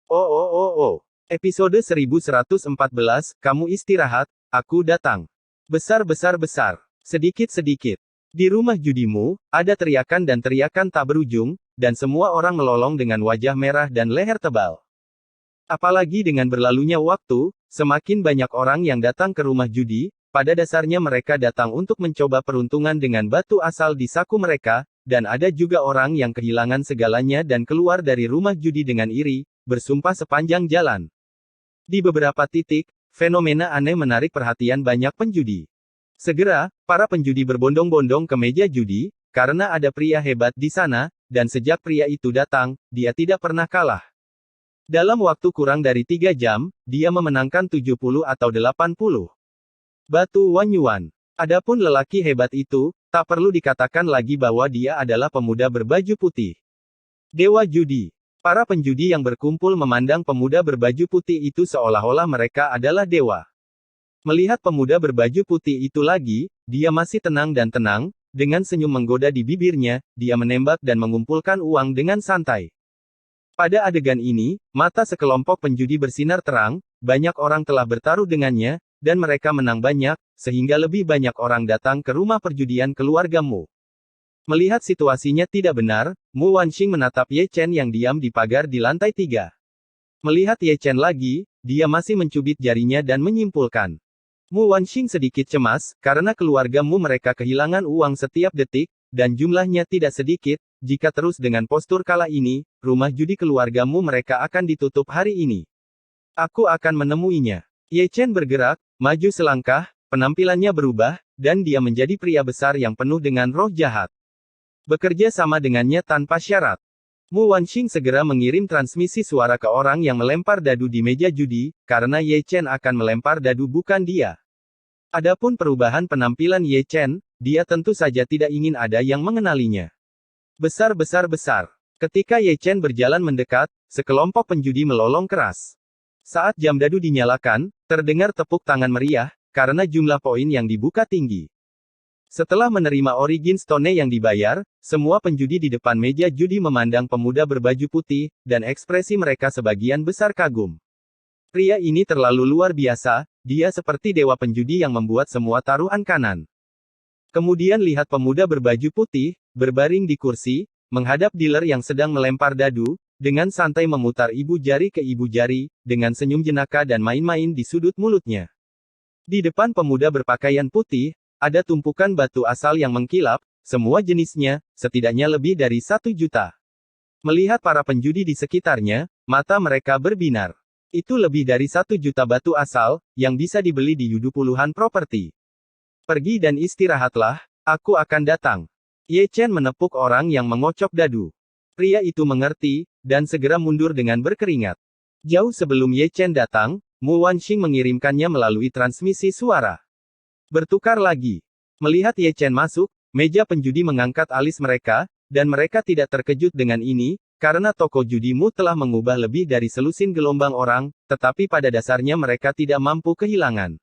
Oh. Episode 1114, kamu istirahat, aku datang. Besar. Sedikit-sedikit. Di rumah judimu, ada teriakan dan teriakan tak berujung, dan semua orang melolong dengan wajah merah dan leher tebal. Apalagi dengan berlalunya waktu, semakin banyak orang yang datang ke rumah judi, pada dasarnya mereka datang untuk mencoba peruntungan dengan batu asal di saku mereka, dan ada juga orang yang kehilangan segalanya dan keluar dari rumah judi dengan iri, bersumpah sepanjang jalan. Di beberapa titik, fenomena aneh menarik perhatian banyak penjudi. Segera, para penjudi berbondong-bondong ke meja judi, karena ada pria hebat di sana, dan sejak pria itu datang, dia tidak pernah kalah. Dalam waktu kurang dari 3 jam, dia memenangkan 70 atau 80 batu Wanyuan. Adapun lelaki hebat itu, tak perlu dikatakan lagi bahwa dia adalah pemuda berbaju putih. Dewa judi. Para penjudi yang berkumpul memandang pemuda berbaju putih itu seolah-olah mereka adalah dewa. Melihat pemuda berbaju putih itu lagi, dia masih tenang dan tenang, dengan senyum menggoda di bibirnya, dia menembak dan mengumpulkan uang dengan santai. Pada adegan ini, mata sekelompok penjudi bersinar terang, banyak orang telah bertaruh dengannya, dan mereka menang banyak, sehingga lebih banyak orang datang ke rumah perjudian keluargamu. Melihat situasinya tidak benar, Mu Wanxing menatap Ye Chen yang diam di pagar di lantai 3. Melihat Ye Chen lagi, dia masih mencubit jarinya dan menyimpulkan. Mu Wanxing sedikit cemas, karena keluargamu mereka kehilangan uang setiap detik, dan jumlahnya tidak sedikit. Jika terus dengan postur kala ini, rumah judi keluargamu mereka akan ditutup hari ini. Aku akan menemuinya. Ye Chen bergerak, maju selangkah, penampilannya berubah, dan dia menjadi pria besar yang penuh dengan roh jahat. Bekerja sama dengannya tanpa syarat. Mu Wanxing segera mengirim transmisi suara ke orang yang melempar dadu di meja judi, karena Ye Chen akan melempar dadu bukan dia. Adapun perubahan penampilan Ye Chen, dia tentu saja tidak ingin ada yang mengenalinya. Besar. Ketika Ye Chen berjalan mendekat, sekelompok penjudi melolong keras. Saat jam dadu dinyalakan, terdengar tepuk tangan meriah, karena jumlah poin yang dibuka tinggi. Setelah menerima origin stone yang dibayar, semua penjudi di depan meja judi memandang pemuda berbaju putih, dan ekspresi mereka sebagian besar kagum. Pria ini terlalu luar biasa, dia seperti dewa penjudi yang membuat semua taruhan kanan. Kemudian lihat pemuda berbaju putih, berbaring di kursi, menghadap dealer yang sedang melempar dadu, dengan santai memutar ibu jari ke ibu jari, dengan senyum jenaka dan main-main di sudut mulutnya. Di depan pemuda berpakaian putih, ada tumpukan batu asal yang mengkilap, semua jenisnya, setidaknya lebih dari 1 juta. Melihat para penjudi di sekitarnya, mata mereka berbinar. Itu lebih dari 1 juta batu asal, yang bisa dibeli di yudu puluhan properti. Pergi dan istirahatlah, aku akan datang. Ye Chen menepuk orang yang mengocok dadu. Pria itu mengerti, dan segera mundur dengan berkeringat. Jauh sebelum Ye Chen datang, Mu Wanxing mengirimkannya melalui transmisi suara. Bertukar lagi. Melihat Ye Chen masuk, meja penjudi mengangkat alis mereka, dan mereka tidak terkejut dengan ini, karena toko judimu telah mengubah lebih dari selusin gelombang orang, tetapi pada dasarnya mereka tidak mampu kehilangan.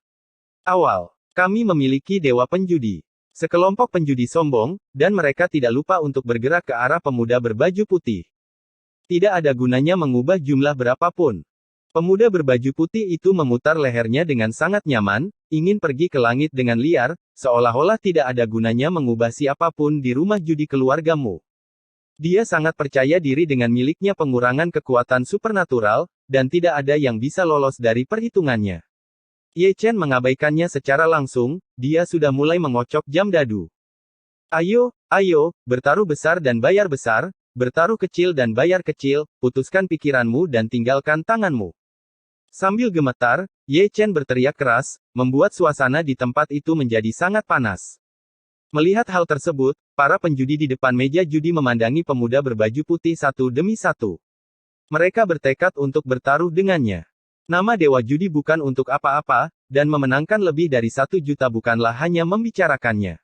Awal. Kami memiliki dewa penjudi. Sekelompok penjudi sombong, dan mereka tidak lupa untuk bergerak ke arah pemuda berbaju putih. Tidak ada gunanya mengubah jumlah berapapun. Pemuda berbaju putih itu memutar lehernya dengan sangat nyaman, ingin pergi ke langit dengan liar, seolah-olah tidak ada gunanya mengubah siapapun di rumah judi keluargamu. Dia sangat percaya diri dengan miliknya pengurangan kekuatan supernatural, dan tidak ada yang bisa lolos dari perhitungannya. Ye Chen mengabaikannya secara langsung, dia sudah mulai mengocok jam dadu. Ayo, bertaruh besar dan bayar besar, bertaruh kecil dan bayar kecil, putuskan pikiranmu dan tinggalkan tanganmu. Sambil gemetar, Ye Chen berteriak keras, membuat suasana di tempat itu menjadi sangat panas. Melihat hal tersebut, para penjudi di depan meja judi memandangi pemuda berbaju putih satu demi satu. Mereka bertekad untuk bertaruh dengannya. Nama dewa judi bukan untuk apa-apa, dan memenangkan lebih dari 1 juta bukanlah hanya membicarakannya.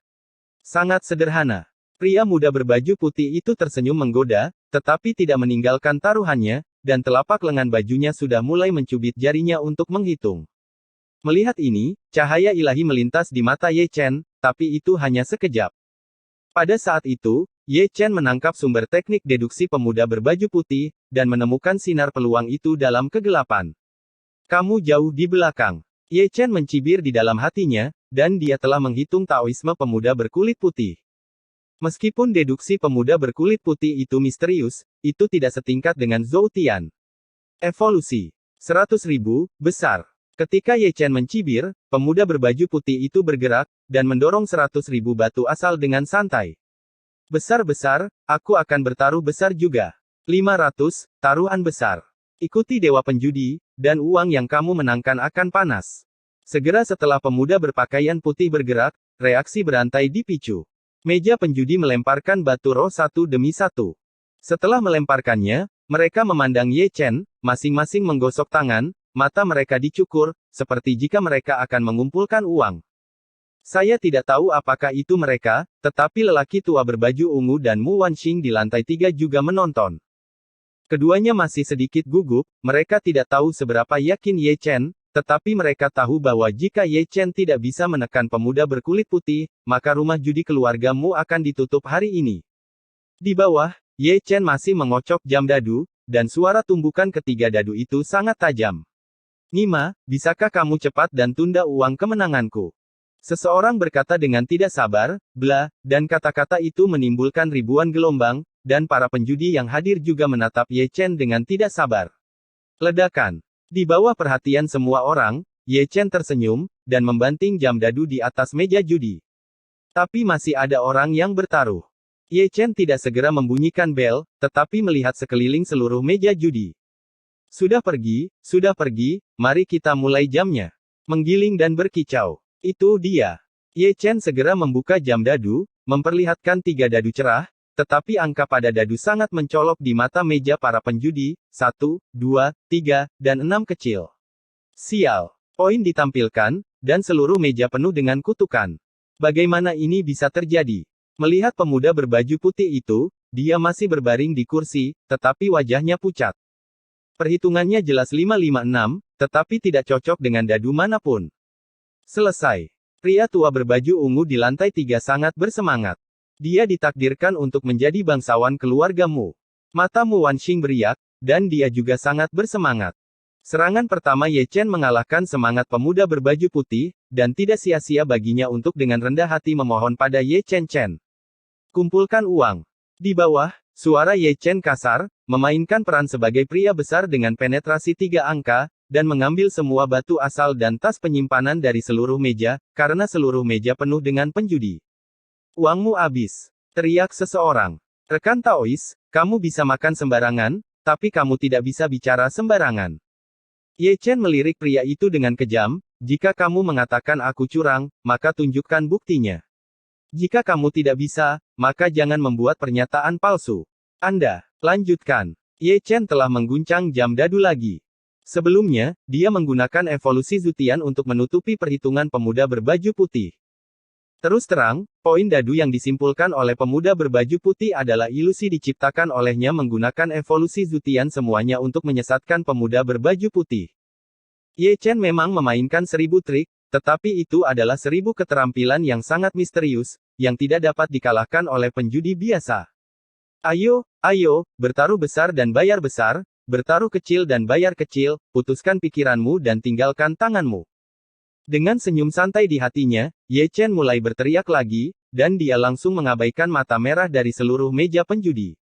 Sangat sederhana. Pria muda berbaju putih itu tersenyum menggoda, tetapi tidak meninggalkan taruhannya, dan telapak lengan bajunya sudah mulai mencubit jarinya untuk menghitung. Melihat ini, cahaya ilahi melintas di mata Ye Chen, tapi itu hanya sekejap. Pada saat itu, Ye Chen menangkap sumber teknik deduksi pemuda berbaju putih, dan menemukan sinar peluang itu dalam kegelapan. Kamu jauh di belakang. Ye Chen mencibir di dalam hatinya, dan dia telah menghitung Taoisme pemuda berkulit putih. Meskipun deduksi pemuda berkulit putih itu misterius, itu tidak setingkat dengan Zhou Tian. Evolusi 100.000, besar. Ketika Ye Chen mencibir, pemuda berbaju putih itu bergerak, dan mendorong 100.000 batu asal dengan santai. Besar-besar, aku akan bertaruh besar juga. 500, taruhan besar. Ikuti dewa penjudi, dan uang yang kamu menangkan akan panas. Segera setelah pemuda berpakaian putih bergerak, reaksi berantai dipicu. Meja penjudi melemparkan batu roh satu demi satu. Setelah melemparkannya, mereka memandang Ye Chen, masing-masing menggosok tangan, mata mereka dicukur, seperti jika mereka akan mengumpulkan uang. Saya tidak tahu apakah itu mereka, tetapi lelaki tua berbaju ungu dan Mu Wanxing di lantai 3 juga menonton. Keduanya masih sedikit gugup, mereka tidak tahu seberapa yakin Ye Chen, tetapi mereka tahu bahwa jika Ye Chen tidak bisa menekan pemuda berkulit putih, maka rumah judi keluargamu akan ditutup hari ini. Di bawah, Ye Chen masih mengocok jam dadu, dan suara tumbukan ketiga dadu itu sangat tajam. Nima, bisakah kamu cepat dan tunda uang kemenanganku? Seseorang berkata dengan tidak sabar, bla, dan kata-kata itu menimbulkan ribuan gelombang, dan para penjudi yang hadir juga menatap Ye Chen dengan tidak sabar. Ledakan. Di bawah perhatian semua orang, Ye Chen tersenyum, dan membanting jam dadu di atas meja judi. Tapi masih ada orang yang bertaruh. Ye Chen tidak segera membunyikan bel, tetapi melihat sekeliling seluruh meja judi. Sudah pergi, mari kita mulai jamnya. Menggiling dan berkicau. Itu dia. Ye Chen segera membuka jam dadu, memperlihatkan 3 dadu cerah, tetapi angka pada dadu sangat mencolok di mata meja para penjudi, 1, 2, 3, dan 6 kecil. Sial. Poin ditampilkan, dan seluruh meja penuh dengan kutukan. Bagaimana ini bisa terjadi? Melihat pemuda berbaju putih itu, dia masih berbaring di kursi, tetapi wajahnya pucat. Perhitungannya jelas 556, tetapi tidak cocok dengan dadu manapun. Selesai. Pria tua berbaju ungu di lantai 3 sangat bersemangat. Dia ditakdirkan untuk menjadi bangsawan keluargamu. Mata Mu Wanxing beriak, dan dia juga sangat bersemangat. Serangan pertama Ye Chen mengalahkan semangat pemuda berbaju putih, dan tidak sia-sia baginya untuk dengan rendah hati memohon pada Ye Chen. Kumpulkan uang. Di bawah, suara Ye Chen kasar, memainkan peran sebagai pria besar dengan penetrasi 3 angka, dan mengambil semua batu asal dan tas penyimpanan dari seluruh meja, karena seluruh meja penuh dengan penjudi. Uangmu habis, teriak seseorang. Rekan Taois, kamu bisa makan sembarangan, tapi kamu tidak bisa bicara sembarangan. Ye Chen melirik pria itu dengan kejam, jika kamu mengatakan aku curang, maka tunjukkan buktinya. Jika kamu tidak bisa, maka jangan membuat pernyataan palsu. Anda, lanjutkan. Ye Chen telah mengguncang jam dadu lagi. Sebelumnya, dia menggunakan evolusi Zutian untuk menutupi perhitungan pemuda berbaju putih. Terus terang, poin dadu yang disimpulkan oleh pemuda berbaju putih adalah ilusi diciptakan olehnya menggunakan evolusi Zutian semuanya untuk menyesatkan pemuda berbaju putih. Ye Chen memang memainkan 1000 trik, tetapi itu adalah 1000 keterampilan yang sangat misterius, yang tidak dapat dikalahkan oleh penjudi biasa. Ayo, bertaruh besar dan bayar besar, bertaruh kecil dan bayar kecil, putuskan pikiranmu dan tinggalkan tanganmu. Dengan senyum santai di hatinya, Ye Chen mulai berteriak lagi, dan dia langsung mengabaikan mata merah dari seluruh meja penjudi.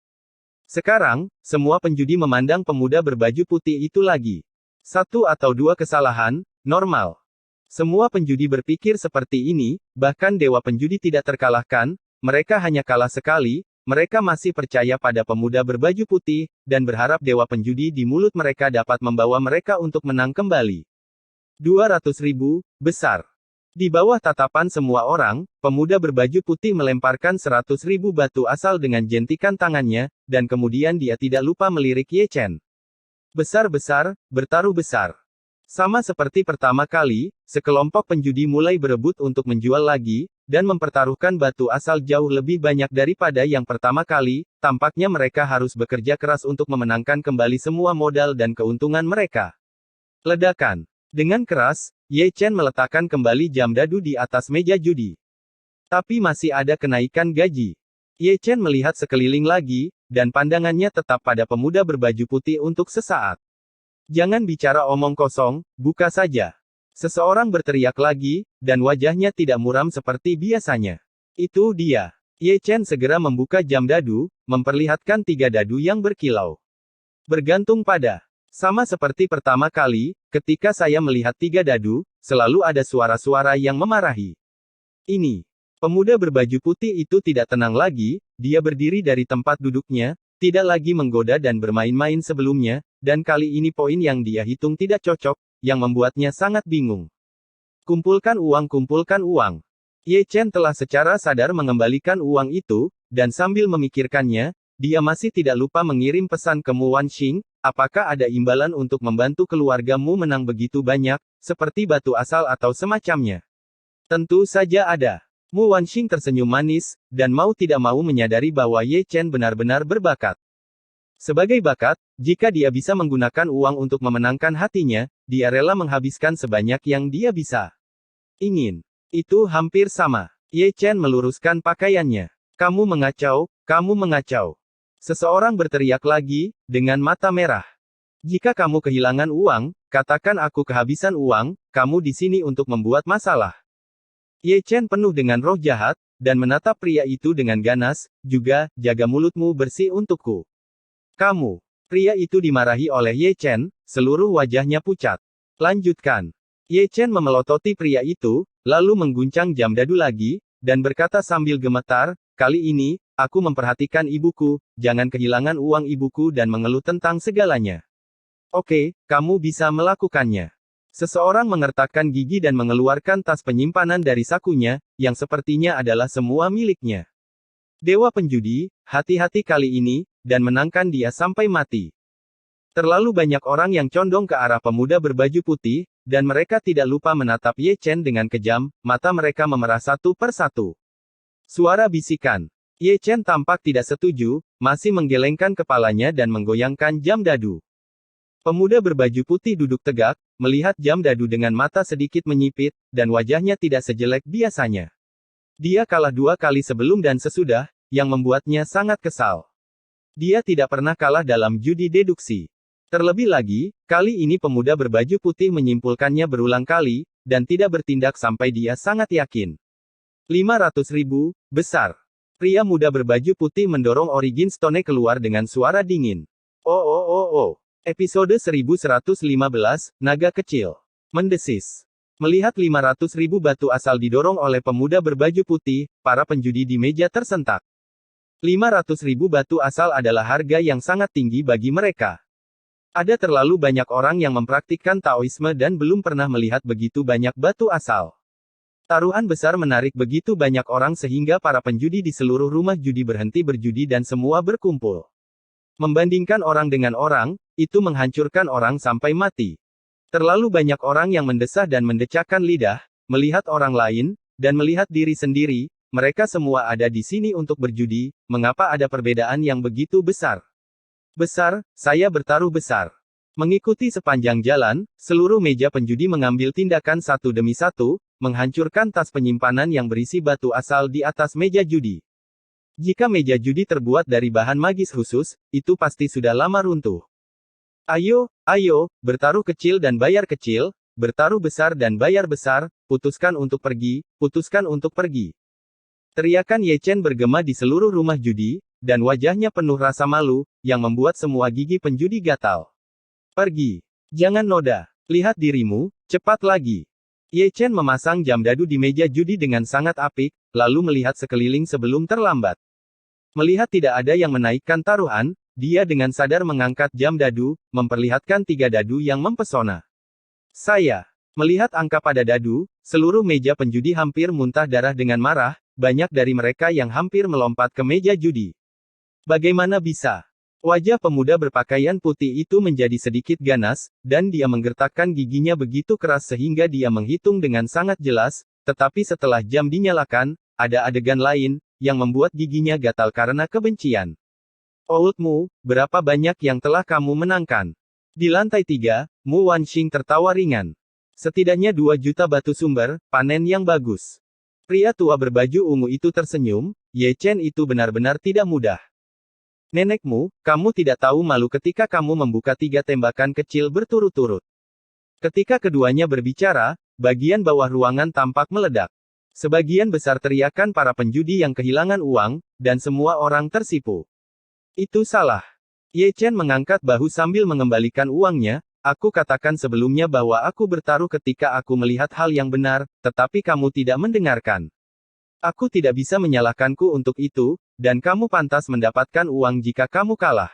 Sekarang, semua penjudi memandang pemuda berbaju putih itu lagi. 1 atau 2 kesalahan, normal. Semua penjudi berpikir seperti ini, bahkan dewa penjudi tidak terkalahkan, mereka hanya kalah sekali, mereka masih percaya pada pemuda berbaju putih, dan berharap dewa penjudi di mulut mereka dapat membawa mereka untuk menang kembali. 200.000, besar. Di bawah tatapan semua orang, pemuda berbaju putih melemparkan 100.000 batu asal dengan jentikan tangannya, dan kemudian dia tidak lupa melirik Ye Chen. Besar-besar, bertaruh besar. Sama seperti pertama kali, sekelompok penjudi mulai berebut untuk menjual lagi, dan mempertaruhkan batu asal jauh lebih banyak daripada yang pertama kali. Tampaknya mereka harus bekerja keras untuk memenangkan kembali semua modal dan keuntungan mereka. Ledakan. Dengan keras, Ye Chen meletakkan kembali jam dadu di atas meja judi. Tapi masih ada kenaikan gaji. Ye Chen melihat sekeliling lagi, dan pandangannya tetap pada pemuda berbaju putih untuk sesaat. Jangan bicara omong kosong, buka saja. Seseorang berteriak lagi, dan wajahnya tidak muram seperti biasanya. Itu dia. Ye Chen segera membuka jam dadu, memperlihatkan 3 dadu yang berkilau. Bergantung pada. Sama seperti pertama kali, ketika saya melihat 3 dadu, selalu ada suara-suara yang memarahi. Ini. Pemuda berbaju putih itu tidak tenang lagi, dia berdiri dari tempat duduknya, tidak lagi menggoda dan bermain-main sebelumnya, dan kali ini poin yang dia hitung tidak cocok, yang membuatnya sangat bingung. Kumpulkan uang. Ye Chen telah secara sadar mengembalikan uang itu, dan sambil memikirkannya, dia masih tidak lupa mengirim pesan ke Mu Wanxing, apakah ada imbalan untuk membantu keluargamu menang begitu banyak, seperti batu asal atau semacamnya. Tentu saja ada. Mu Wanxing tersenyum manis, dan mau tidak mau menyadari bahwa Ye Chen benar-benar berbakat. Sebagai bakat, jika dia bisa menggunakan uang untuk memenangkan hatinya, dia rela menghabiskan sebanyak yang dia bisa. Ingin. Itu hampir sama. Ye Chen meluruskan pakaiannya. Kamu mengacau. Seseorang berteriak lagi, dengan mata merah. Jika kamu kehilangan uang, katakan aku kehabisan uang, kamu di sini untuk membuat masalah. Ye Chen penuh dengan roh jahat, dan menatap pria itu dengan ganas, juga, jaga mulutmu bersih untukku. Kamu. Pria itu dimarahi oleh Ye Chen, seluruh wajahnya pucat. Lanjutkan. Ye Chen memelototi pria itu, lalu mengguncang jam dadu lagi, dan berkata sambil gemetar, kali ini, aku memperhatikan ibuku, jangan kehilangan uang ibuku dan mengeluh tentang segalanya. Oke, kamu bisa melakukannya. Seseorang mengertakkan gigi dan mengeluarkan tas penyimpanan dari sakunya, yang sepertinya adalah semua miliknya. Dewa penjudi, hati-hati kali ini, dan menangkan dia sampai mati. Terlalu banyak orang yang condong ke arah pemuda berbaju putih, dan mereka tidak lupa menatap Ye Chen dengan kejam, mata mereka memerah satu per satu. Suara bisikan. Ye Chen tampak tidak setuju, masih menggelengkan kepalanya dan menggoyangkan jam dadu. Pemuda berbaju putih duduk tegak, melihat jam dadu dengan mata sedikit menyipit, dan wajahnya tidak sejelek biasanya. Dia kalah 2 kali sebelum dan sesudah, yang membuatnya sangat kesal. Dia tidak pernah kalah dalam judi deduksi. Terlebih lagi, kali ini pemuda berbaju putih menyimpulkannya berulang kali, dan tidak bertindak sampai dia sangat yakin. 500.000, besar. Pria muda berbaju putih mendorong Origin Stone keluar dengan suara dingin. Oh. Episode 1115, Naga Kecil. Mendesis. Melihat 500.000 batu asal didorong oleh pemuda berbaju putih, para penjudi di meja tersentak. 500.000 batu asal adalah harga yang sangat tinggi bagi mereka. Ada terlalu banyak orang yang mempraktikkan Taoisme dan belum pernah melihat begitu banyak batu asal. Taruhan besar menarik begitu banyak orang sehingga para penjudi di seluruh rumah judi berhenti berjudi dan semua berkumpul. Membandingkan orang dengan orang, itu menghancurkan orang sampai mati. Terlalu banyak orang yang mendesah dan mendecakkan lidah, melihat orang lain, dan melihat diri sendiri, mereka semua ada di sini untuk berjudi, mengapa ada perbedaan yang begitu besar? Besar, saya bertaruh besar. Mengikuti sepanjang jalan, seluruh meja penjudi mengambil tindakan satu demi satu, menghancurkan tas penyimpanan yang berisi batu asal di atas meja judi. Jika meja judi terbuat dari bahan magis khusus, itu pasti sudah lama runtuh. Ayo, bertaruh kecil dan bayar kecil, bertaruh besar dan bayar besar, putuskan untuk pergi. Teriakan Ye Chen bergema di seluruh rumah judi, dan wajahnya penuh rasa malu, yang membuat semua gigi penjudi gatal. Pergi. Jangan noda. Lihat dirimu, cepat lagi. Ye Chen memasang jam dadu di meja judi dengan sangat apik, lalu melihat sekeliling sebelum terlambat. Melihat tidak ada yang menaikkan taruhan, dia dengan sadar mengangkat jam dadu, memperlihatkan 3 dadu yang mempesona. Saya melihat angka pada dadu, seluruh meja penjudi hampir muntah darah dengan marah, banyak dari mereka yang hampir melompat ke meja judi. Bagaimana bisa? Wajah pemuda berpakaian putih itu menjadi sedikit ganas, dan dia menggertakkan giginya begitu keras sehingga dia menghitung dengan sangat jelas, tetapi setelah jam dinyalakan, ada adegan lain, yang membuat giginya gatal karena kebencian. Old Mu, berapa banyak yang telah kamu menangkan? Di lantai 3, Mu Wanxing tertawa ringan. Setidaknya 2 juta batu sumber, panen yang bagus. Pria tua berbaju ungu itu tersenyum, Ye Chen itu benar-benar tidak mudah. Nenekmu, kamu tidak tahu malu ketika kamu membuka 3 tembakan kecil berturut-turut. Ketika keduanya berbicara, bagian bawah ruangan tampak meledak. Sebagian besar teriakan para penjudi yang kehilangan uang, dan semua orang tersipu. Itu salah. Ye Chen mengangkat bahu sambil mengembalikan uangnya. Aku katakan sebelumnya bahwa aku bertaruh ketika aku melihat hal yang benar, tetapi kamu tidak mendengarkan. Aku tidak bisa menyalahkanku untuk itu, dan kamu pantas mendapatkan uang jika kamu kalah.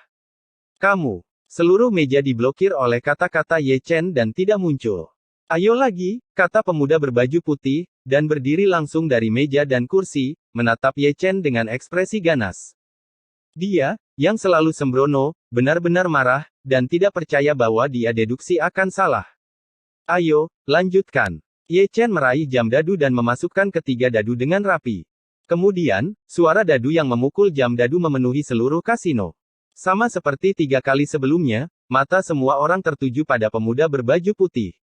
Kamu. Seluruh meja diblokir oleh kata-kata Ye Chen dan tidak muncul. Ayo lagi, kata pemuda berbaju putih, dan berdiri langsung dari meja dan kursi, menatap Ye Chen dengan ekspresi ganas. Dia, yang selalu sembrono, benar-benar marah, dan tidak percaya bahwa dia deduksi akan salah. Ayo, lanjutkan. Ye Chen meraih jam dadu dan memasukkan ketiga dadu dengan rapi. Kemudian, suara dadu yang memukul jam dadu memenuhi seluruh kasino. Sama seperti 3 kali sebelumnya, mata semua orang tertuju pada pemuda berbaju putih.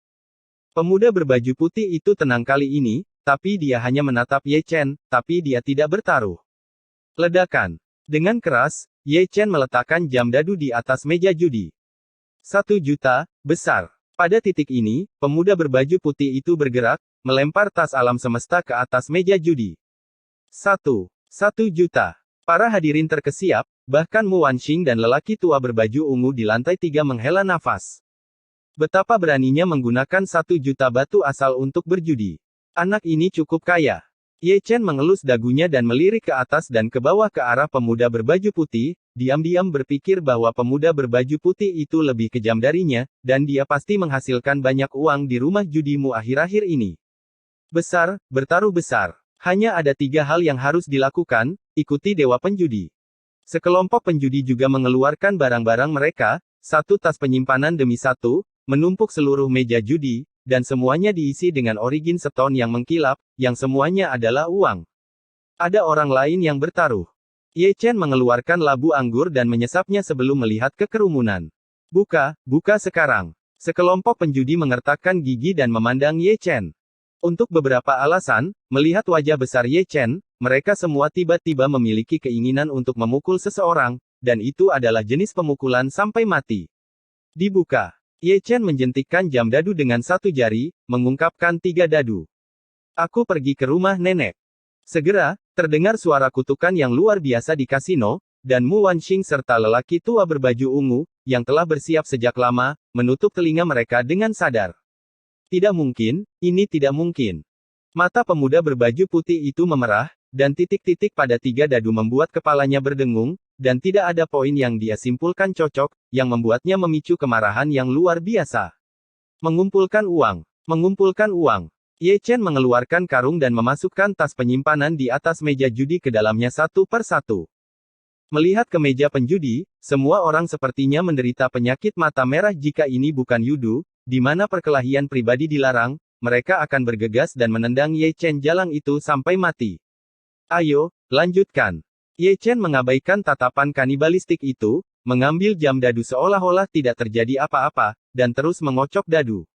Pemuda berbaju putih itu tenang kali ini, tapi dia hanya menatap Ye Chen, tapi dia tidak bertaruh. Ledakan. Dengan keras, Ye Chen meletakkan jam dadu di atas meja judi. 1 juta, besar. Pada titik ini, pemuda berbaju putih itu bergerak, melempar tas alam semesta ke atas meja judi. 1 juta. Para hadirin terkesiap, bahkan Mu Wanxing dan lelaki tua berbaju ungu di lantai 3 menghela nafas. Betapa beraninya menggunakan 1 juta batu asal untuk berjudi. Anak ini cukup kaya. Ye Chen mengelus dagunya dan melirik ke atas dan ke bawah ke arah pemuda berbaju putih, diam-diam berpikir bahwa pemuda berbaju putih itu lebih kejam darinya, dan dia pasti menghasilkan banyak uang di rumah judimu akhir-akhir ini. Besar, bertaruh besar. Hanya ada 3 hal yang harus dilakukan, ikuti dewa penjudi. Sekelompok penjudi juga mengeluarkan barang-barang mereka, 1 tas penyimpanan demi 1, menumpuk seluruh meja judi, dan semuanya diisi dengan origin stone yang mengkilap, yang semuanya adalah uang. Ada orang lain yang bertaruh. Ye Chen mengeluarkan labu anggur dan menyesapnya sebelum melihat ke kerumunan. Buka sekarang. Sekelompok penjudi mengertakkan gigi dan memandang Ye Chen. Untuk beberapa alasan, melihat wajah besar Ye Chen, mereka semua tiba-tiba memiliki keinginan untuk memukul seseorang, dan itu adalah jenis pemukulan sampai mati. Dibuka. Ye Chen menjentikkan jam dadu dengan 1 jari, mengungkapkan 3 dadu. Aku pergi ke rumah nenek. Segera, terdengar suara kutukan yang luar biasa di kasino, dan Mu Wanxing serta lelaki tua berbaju ungu, yang telah bersiap sejak lama, menutup telinga mereka dengan sadar. Tidak mungkin, ini tidak mungkin. Mata pemuda berbaju putih itu memerah, dan titik-titik pada 3 dadu membuat kepalanya berdengung, dan tidak ada poin yang dia simpulkan cocok, yang membuatnya memicu kemarahan yang luar biasa. Mengumpulkan uang. Mengumpulkan uang. Ye Chen mengeluarkan karung dan memasukkan tas penyimpanan di atas meja judi ke dalamnya satu per satu. Melihat ke meja penjudi, semua orang sepertinya menderita penyakit mata merah jika ini bukan yudu, di mana perkelahian pribadi dilarang, mereka akan bergegas dan menendang Ye Chen jalang itu sampai mati. Ayo, lanjutkan. Ye Chen mengabaikan tatapan kanibalistik itu, mengambil jam dadu seolah-olah tidak terjadi apa-apa, dan terus mengocok dadu.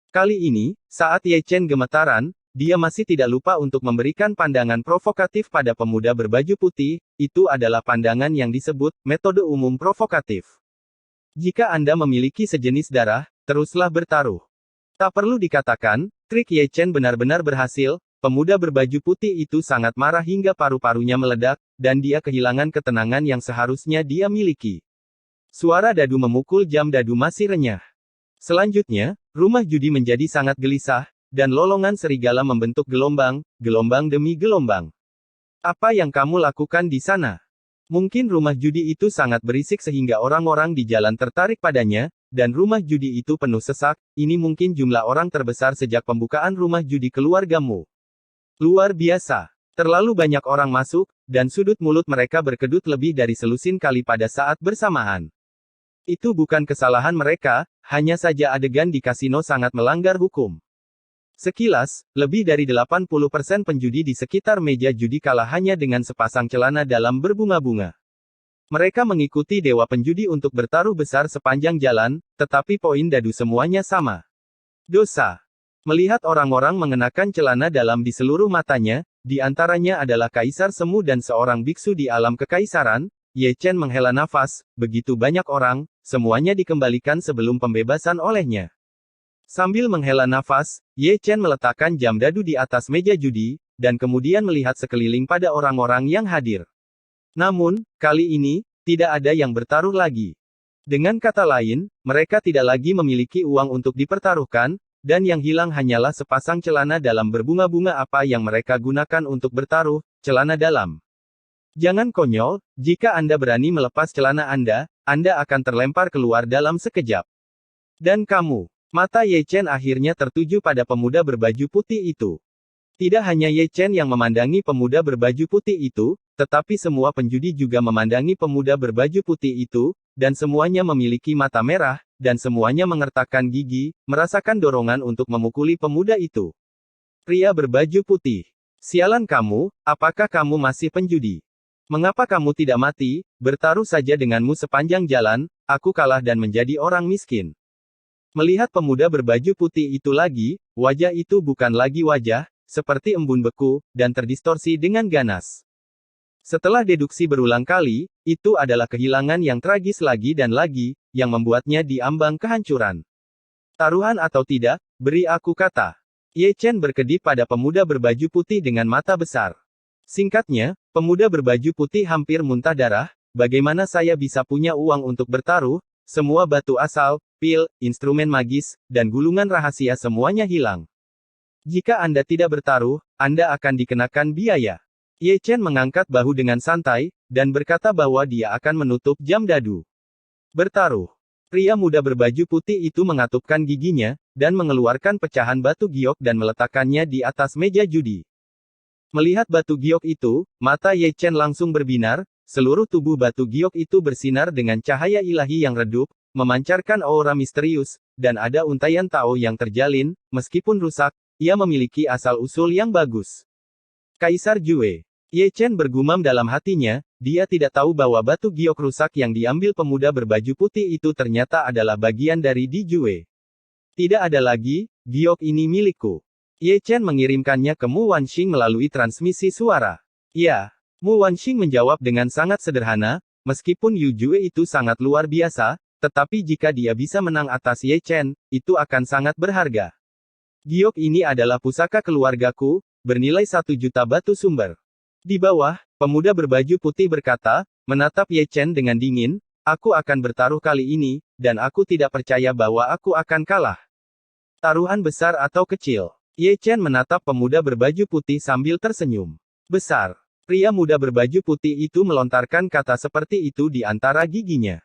Kali ini, saat Ye Chen gemetaran, dia masih tidak lupa untuk memberikan pandangan provokatif pada pemuda berbaju putih, itu adalah pandangan yang disebut, metode umum provokatif. Jika Anda memiliki sejenis darah, teruslah bertaruh. Tak perlu dikatakan, trik Ye Chen benar-benar berhasil. Pemuda berbaju putih itu sangat marah hingga paru-parunya meledak, dan dia kehilangan ketenangan yang seharusnya dia miliki. Suara dadu memukul jam dadu masih renyah. Selanjutnya, rumah judi menjadi sangat gelisah, dan lolongan serigala membentuk gelombang, gelombang demi gelombang. Apa yang kamu lakukan di sana? Mungkin rumah judi itu sangat berisik sehingga orang-orang di jalan tertarik padanya, dan rumah judi itu penuh sesak. Ini mungkin jumlah orang terbesar sejak pembukaan rumah judi keluargamu. Luar biasa. Terlalu banyak orang masuk, dan sudut mulut mereka berkedut lebih dari selusin kali pada saat bersamaan. Itu bukan kesalahan mereka, hanya saja adegan di kasino sangat melanggar hukum. Sekilas, lebih dari 80% penjudi di sekitar meja judi kalah hanya dengan sepasang celana dalam berbunga-bunga. Mereka mengikuti dewa penjudi untuk bertaruh besar sepanjang jalan, tetapi poin dadu semuanya sama. Dosa. Melihat orang-orang mengenakan celana dalam di seluruh matanya, di antaranya adalah Kaisar Semu dan seorang biksu di alam kekaisaran, Ye Chen menghela nafas, begitu banyak orang, semuanya dikembalikan sebelum pembebasan olehnya. Sambil menghela nafas, Ye Chen meletakkan jam dadu di atas meja judi, dan kemudian melihat sekeliling pada orang-orang yang hadir. Namun, kali ini, tidak ada yang bertaruh lagi. Dengan kata lain, mereka tidak lagi memiliki uang untuk dipertaruhkan, dan yang hilang hanyalah sepasang celana dalam berbunga-bunga apa yang mereka gunakan untuk bertaruh, celana dalam. Jangan konyol, jika Anda berani melepas celana Anda akan terlempar keluar dalam sekejap. Dan kamu. Mata Ye Chen akhirnya tertuju pada pemuda berbaju putih itu. Tidak hanya Ye Chen yang memandangi pemuda berbaju putih itu, tetapi semua penjudi juga memandangi pemuda berbaju putih itu, dan semuanya memiliki mata merah, dan semuanya mengertakkan gigi, merasakan dorongan untuk memukuli pemuda itu. Pria berbaju putih. Sialan kamu, apakah kamu masih penjudi? Mengapa kamu tidak mati? Bertaruh saja denganmu sepanjang jalan, aku kalah dan menjadi orang miskin. Melihat pemuda berbaju putih itu lagi, wajah itu bukan lagi wajah, seperti embun beku, dan terdistorsi dengan ganas. Setelah deduksi berulang kali, itu adalah kehilangan yang tragis lagi dan lagi, yang membuatnya diambang kehancuran. Taruhan atau tidak, beri aku kata. Ye Chen berkedip pada pemuda berbaju putih dengan mata besar. Singkatnya, pemuda berbaju putih hampir muntah darah, bagaimana saya bisa punya uang untuk bertaruh? Semua batu asal, pil, instrumen magis, dan gulungan rahasia semuanya hilang. Jika Anda tidak bertaruh, Anda akan dikenakan biaya. Ye Chen mengangkat bahu dengan santai, dan berkata bahwa dia akan menutup jam dadu. Bertaruh. Pria muda berbaju putih itu mengatupkan giginya, dan mengeluarkan pecahan batu giok dan meletakkannya di atas meja judi. Melihat batu giok itu, mata Ye Chen langsung berbinar, seluruh tubuh batu giok itu bersinar dengan cahaya ilahi yang redup, memancarkan aura misterius, dan ada untaian Tao yang terjalin, meskipun rusak, ia memiliki asal-usul yang bagus. Kaisar Jue. Ye Chen bergumam dalam hatinya, dia tidak tahu bahwa batu giok rusak yang diambil pemuda berbaju putih itu ternyata adalah bagian dari Di Jue. Tidak ada lagi, giok ini milikku. Ye Chen mengirimkannya ke Mu Wanxing melalui transmisi suara. Ya. Mu Wanxing menjawab dengan sangat sederhana, meskipun Yu Jue itu sangat luar biasa, tetapi jika dia bisa menang atas Ye Chen, itu akan sangat berharga. Giok ini adalah pusaka keluargaku, bernilai 1 juta batu sumber. Di bawah, pemuda berbaju putih berkata, menatap Ye Chen dengan dingin, aku akan bertaruh kali ini, dan aku tidak percaya bahwa aku akan kalah. Taruhan besar atau kecil? Ye Chen menatap pemuda berbaju putih sambil tersenyum. Besar. Pria muda berbaju putih itu melontarkan kata seperti itu di antara giginya.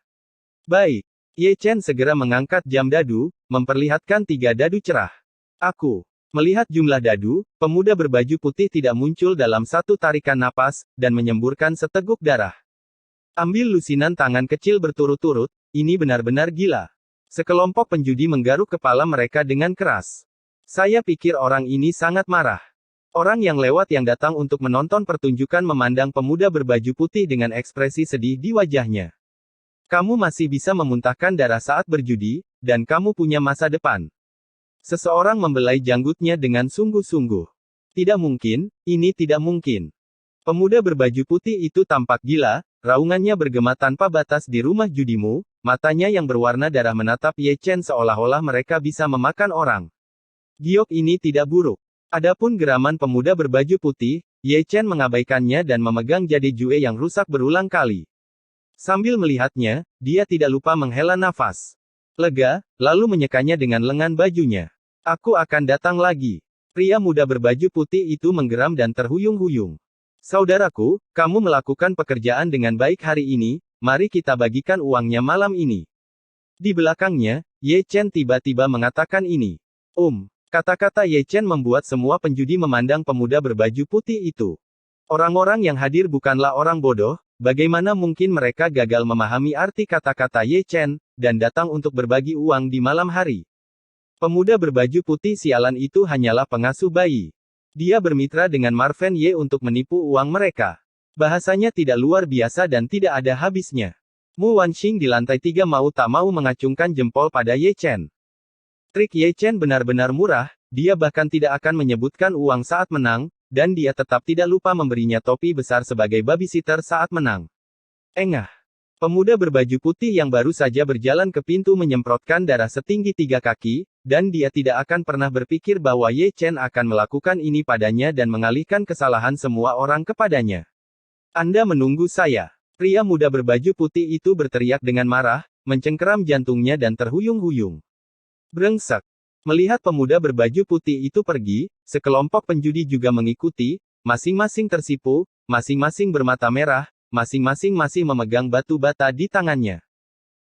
Baik. Ye Chen segera mengangkat jam dadu, memperlihatkan 3 dadu cerah. Aku. Melihat jumlah dadu, pemuda berbaju putih tidak muncul dalam satu tarikan napas, dan menyemburkan seteguk darah. Ambil lusinan tangan kecil berturut-turut, ini benar-benar gila. Sekelompok penjudi menggaruk kepala mereka dengan keras. Saya pikir orang ini sangat marah. Orang yang lewat yang datang untuk menonton pertunjukan memandang pemuda berbaju putih dengan ekspresi sedih di wajahnya. Kamu masih bisa memuntahkan darah saat berjudi, dan kamu punya masa depan. Seseorang membelai janggutnya dengan sungguh-sungguh. Tidak mungkin, ini tidak mungkin. Pemuda berbaju putih itu tampak gila, raungannya bergema tanpa batas di rumah judimu, matanya yang berwarna darah menatap Ye Chen seolah-olah mereka bisa memakan orang. Giok ini tidak buruk. Adapun geraman pemuda berbaju putih, Ye Chen mengabaikannya dan memegang jade Jue yang rusak berulang kali. Sambil melihatnya, dia tidak lupa menghela nafas. Lega, lalu menyekanya dengan lengan bajunya. Aku akan datang lagi. Pria muda berbaju putih itu menggeram dan terhuyung-huyung. Saudaraku, kamu melakukan pekerjaan dengan baik hari ini, mari kita bagikan uangnya malam ini. Di belakangnya, Ye Chen tiba-tiba mengatakan ini. Kata-kata Ye Chen membuat semua penjudi memandang pemuda berbaju putih itu. Orang-orang yang hadir bukanlah orang bodoh, bagaimana mungkin mereka gagal memahami arti kata-kata Ye Chen, dan datang untuk berbagi uang di malam hari. Pemuda berbaju putih sialan itu hanyalah pengasuh bayi. Dia bermitra dengan Marvin Ye untuk menipu uang mereka. Bahasanya tidak luar biasa dan tidak ada habisnya. Mu Wanxing di lantai 3 mau tak mau mengacungkan jempol pada Ye Chen. Trik Ye Chen benar-benar murah, dia bahkan tidak akan menyebutkan uang saat menang, dan dia tetap tidak lupa memberinya topi besar sebagai babysitter saat menang. Engah. Pemuda berbaju putih yang baru saja berjalan ke pintu menyemprotkan darah setinggi 3 kaki, dan dia tidak akan pernah berpikir bahwa Ye Chen akan melakukan ini padanya dan mengalihkan kesalahan semua orang kepadanya. Anda menunggu saya. Pria muda berbaju putih itu berteriak dengan marah, mencengkeram jantungnya dan terhuyung-huyung. Brengsek. Melihat pemuda berbaju putih itu pergi, sekelompok penjudi juga mengikuti, masing-masing tersipu, masing-masing bermata merah, masing-masing masih memegang batu bata di tangannya.